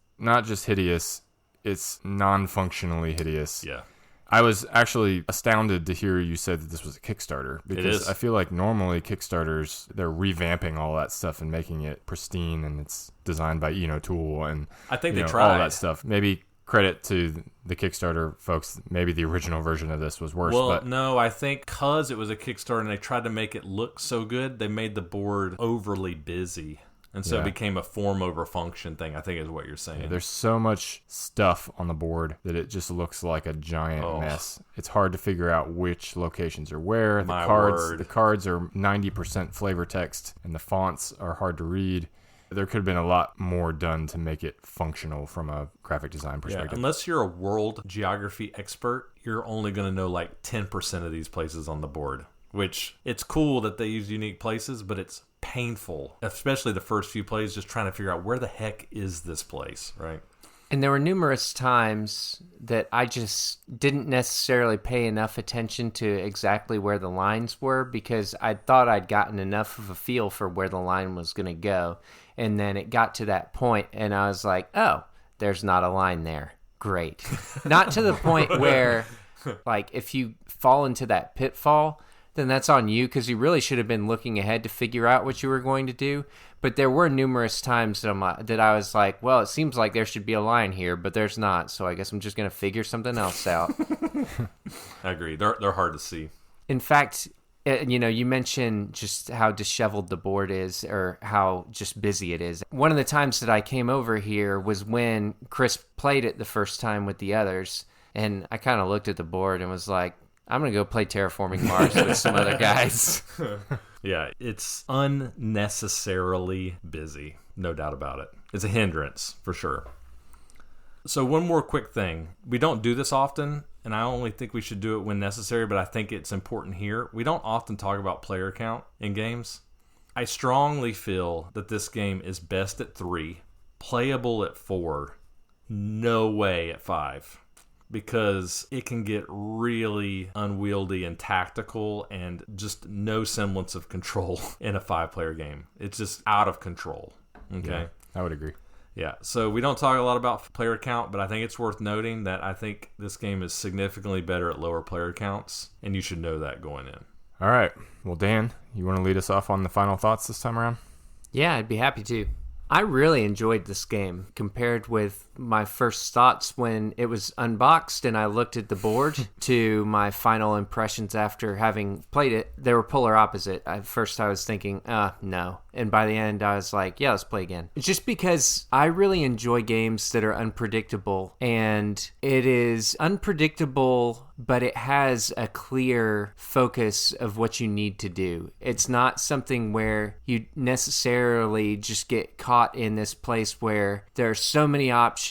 hideous, it's non-functionally hideous. Yeah. I was actually astounded to hear you said that this was a Kickstarter, because I feel like normally Kickstarters, they're revamping all that stuff and making it pristine, and it's designed by Tool, and I think they tried all that stuff. Maybe credit to the Kickstarter folks. Maybe the original version of this was worse. Well, no, I think because it was a Kickstarter and they tried to make it look so good, they made the board overly busy. And so it became a form over function thing, I think is what you're saying. Yeah, there's so much stuff on the board that it just looks like a giant mess. It's hard to figure out which locations are where. The cards are 90% flavor text, and the fonts are hard to read. There could have been a lot more done to make it functional from a graphic design perspective. Yeah, unless you're a world geography expert, you're only going to know like 10% of these places on the board, which it's cool that they use unique places, but it's painful, especially the first few plays, just trying to figure out where the heck is this place, right? And there were numerous times that I just didn't necessarily pay enough attention to exactly where the lines were, because I thought I'd gotten enough of a feel for where the line was going to go. And then it got to that point, and I was like, oh, there's not a line there. Great. Not to the point where, like, if you fall into that pitfall, then that's on you, because you really should have been looking ahead to figure out what you were going to do. But there were numerous times that I was like, well, it seems like there should be a line here, but there's not. So I guess I'm just going to figure something else out. I agree. They're hard to see. In fact, you mentioned just how disheveled the board is or how just busy it is. One of the times that I came over here was when Chris played it the first time with the others. And I kind of looked at the board and was like, I'm going to go play Terraforming Mars with some other guys. Yeah, it's unnecessarily busy. No doubt about it. It's a hindrance, for sure. So one more quick thing. We don't do this often, and I only think we should do it when necessary, but I think it's important here. We don't often talk about player count in games. I strongly feel that this game is best at 3, playable at 4, no way at 5. Because it can get really unwieldy and tactical and just no semblance of control in a 5-player game. It's just out of control. Okay? Yeah, I would agree. Yeah, so we don't talk a lot about player count, but I think it's worth noting that I think this game is significantly better at lower player counts, and you should know that going in. All right. Well, Dan, you want to lead us off on the final thoughts this time around? Yeah, I'd be happy to. I really enjoyed this game compared with my first thoughts when it was unboxed and I looked at the board to my final impressions after having played it. They were polar opposite. At first I was thinking, no. And by the end I was like, yeah, let's play again. Just because I really enjoy games that are unpredictable, and it is unpredictable, but it has a clear focus of what you need to do. It's not something where you necessarily just get caught in this place where there are so many options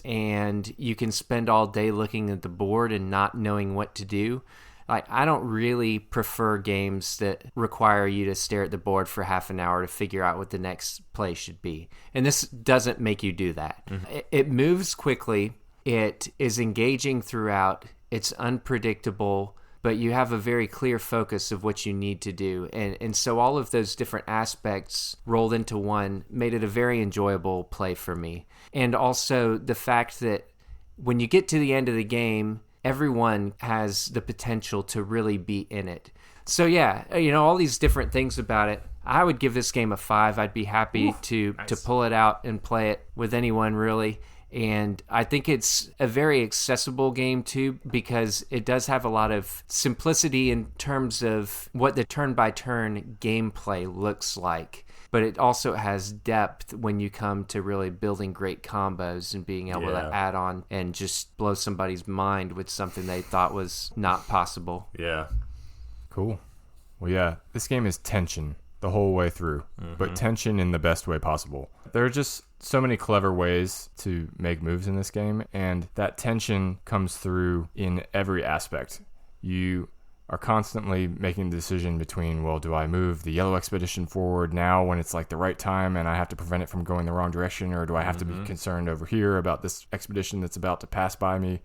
and you can spend all day looking at the board and not knowing what to do. Like, I don't really prefer games that require you to stare at the board for half an hour to figure out what the next play should be. And this doesn't make you do that. Mm-hmm. It moves quickly. It is engaging throughout. It's unpredictable, but you have a very clear focus of what you need to do. And so all of those different aspects rolled into one made it a very enjoyable play for me. And also the fact that when you get to the end of the game, everyone has the potential to really be in it. So yeah, all these different things about it. I would give this game a 5. I'd be happy to pull it out and play it with anyone, really. And I think it's a very accessible game too, because it does have a lot of simplicity in terms of what the turn-by-turn gameplay looks like. But it also has depth when you come to really building great combos and being able to add on and just blow somebody's mind with something they thought was not possible. Yeah. Cool. Well, yeah, this game is tension the whole way through, but tension in the best way possible. There are just so many clever ways to make moves in this game, and that tension comes through in every aspect. You are constantly making the decision between, well, do I move the yellow expedition forward now when it's like the right time and I have to prevent it from going the wrong direction, or do I have to be concerned over here about this expedition that's about to pass by me?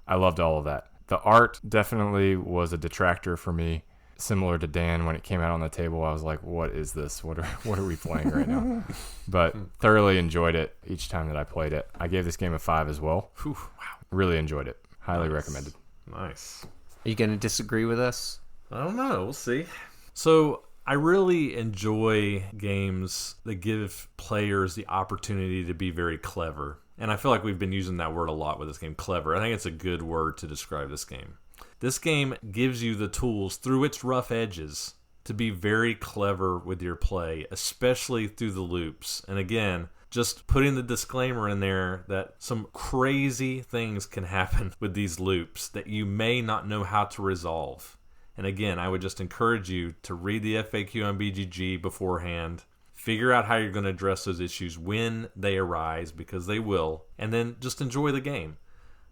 I loved all of that. The art definitely was a detractor for me. Similar to Dan, when it came out on the table, I was like, what is this? What are we playing right now? But thoroughly enjoyed it each time that I played it. I gave this game a 5 as well. Whew, wow. Really enjoyed it. Highly recommended. Nice. Are you going to disagree with us? I don't know. We'll see. So I really enjoy games that give players the opportunity to be very clever. And I feel like we've been using that word a lot with this game, clever. I think it's a good word to describe this game. This game gives you the tools through its rough edges to be very clever with your play, especially through the loops. And again, just putting the disclaimer in there that some crazy things can happen with these loops that you may not know how to resolve. And again, I would just encourage you to read the FAQ on BGG beforehand, figure out how you're going to address those issues when they arise, because they will, and then just enjoy the game.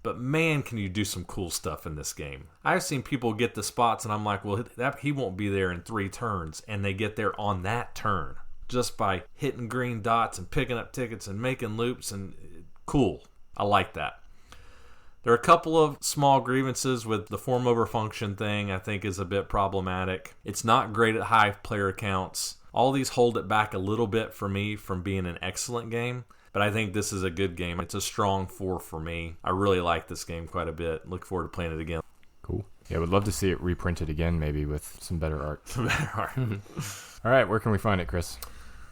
But man, can you do some cool stuff in this game. I've seen people get the spots and I'm like, well, he won't be there in 3 turns. And they get there on that turn just by hitting green dots and picking up tickets and making loops. And cool. I like that. There are a couple of small grievances with the form over function thing I think is a bit problematic. It's not great at high player counts. All these hold it back a little bit for me from being an excellent game. But I think this is a good game. It's a strong 4 for me. I really like this game quite a bit. Look forward to playing it again. Cool. Yeah, would love to see it reprinted again, maybe with some better art. Some better art. All right, where can we find it, Chris?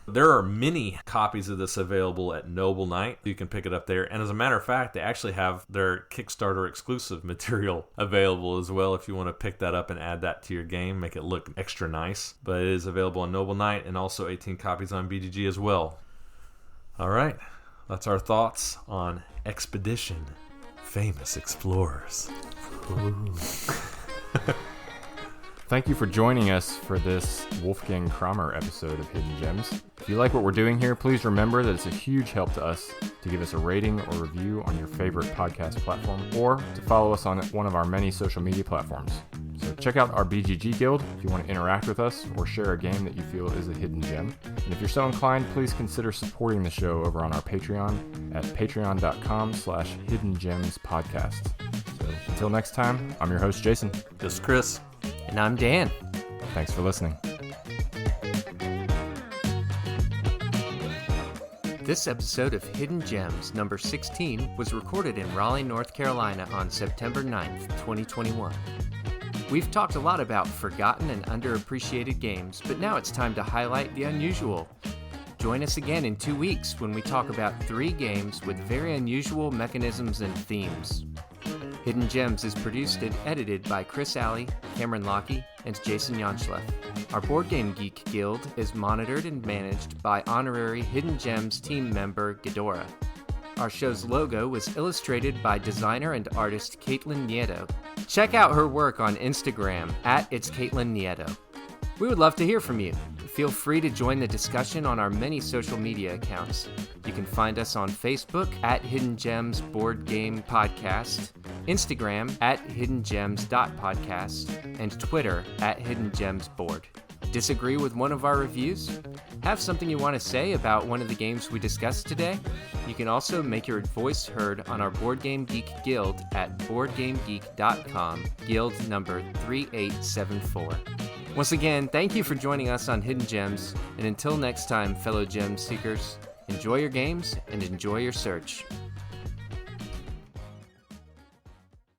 There are many copies of this available at Noble Knight. You can pick it up there. And as a matter of fact, they actually have their Kickstarter exclusive material available as well if you want to pick that up and add that to your game, make it look extra nice. But it is available on Noble Knight and also 18 copies on BGG as well. All right, that's our thoughts on Expedition Famous Explorers. Thank you for joining us for this Wolfgang Kramer episode of Hidden Gems. If you like what we're doing here, please remember that it's a huge help to us to give us a rating or review on your favorite podcast platform, or to follow us on one of our many social media platforms. So check out our BGG Guild if you want to interact with us or share a game that you feel is a hidden gem. And if you're so inclined, please consider supporting the show over on our Patreon at patreon.com/hiddengemspodcast. So until next time, I'm your host, Jason. This is Chris. And I'm Dan. Thanks for listening. This episode of Hidden Gems, number 16, was recorded in Raleigh, North Carolina on September 9th, 2021. We've talked a lot about forgotten and underappreciated games, but now it's time to highlight the unusual. Join us again in 2 weeks when we talk about 3 games with very unusual mechanisms and themes. Hidden Gems is produced and edited by Chris Alley, Cameron Lockey, and Jason Yanchuleff. Our Board Game Geek Guild is monitored and managed by honorary Hidden Gems team member Ghidorah. Our show's logo was illustrated by designer and artist Katelyn Nieto. Check out her work on Instagram at It's Katelyn Nieto. We would love to hear from you. Feel free to join the discussion on our many social media accounts. You can find us on Facebook at Hidden Gems Board Game Podcast, Instagram at hiddengems.podcast, and Twitter at Hidden Gems Board. Disagree with one of our reviews? Have something you want to say about one of the games we discussed today? You can also make your voice heard on our Board Game Geek Guild at boardgamegeek.com, guild number 3874. Once again, thank you for joining us on Hidden Gems, and until next time, fellow gem seekers, enjoy your games and enjoy your search.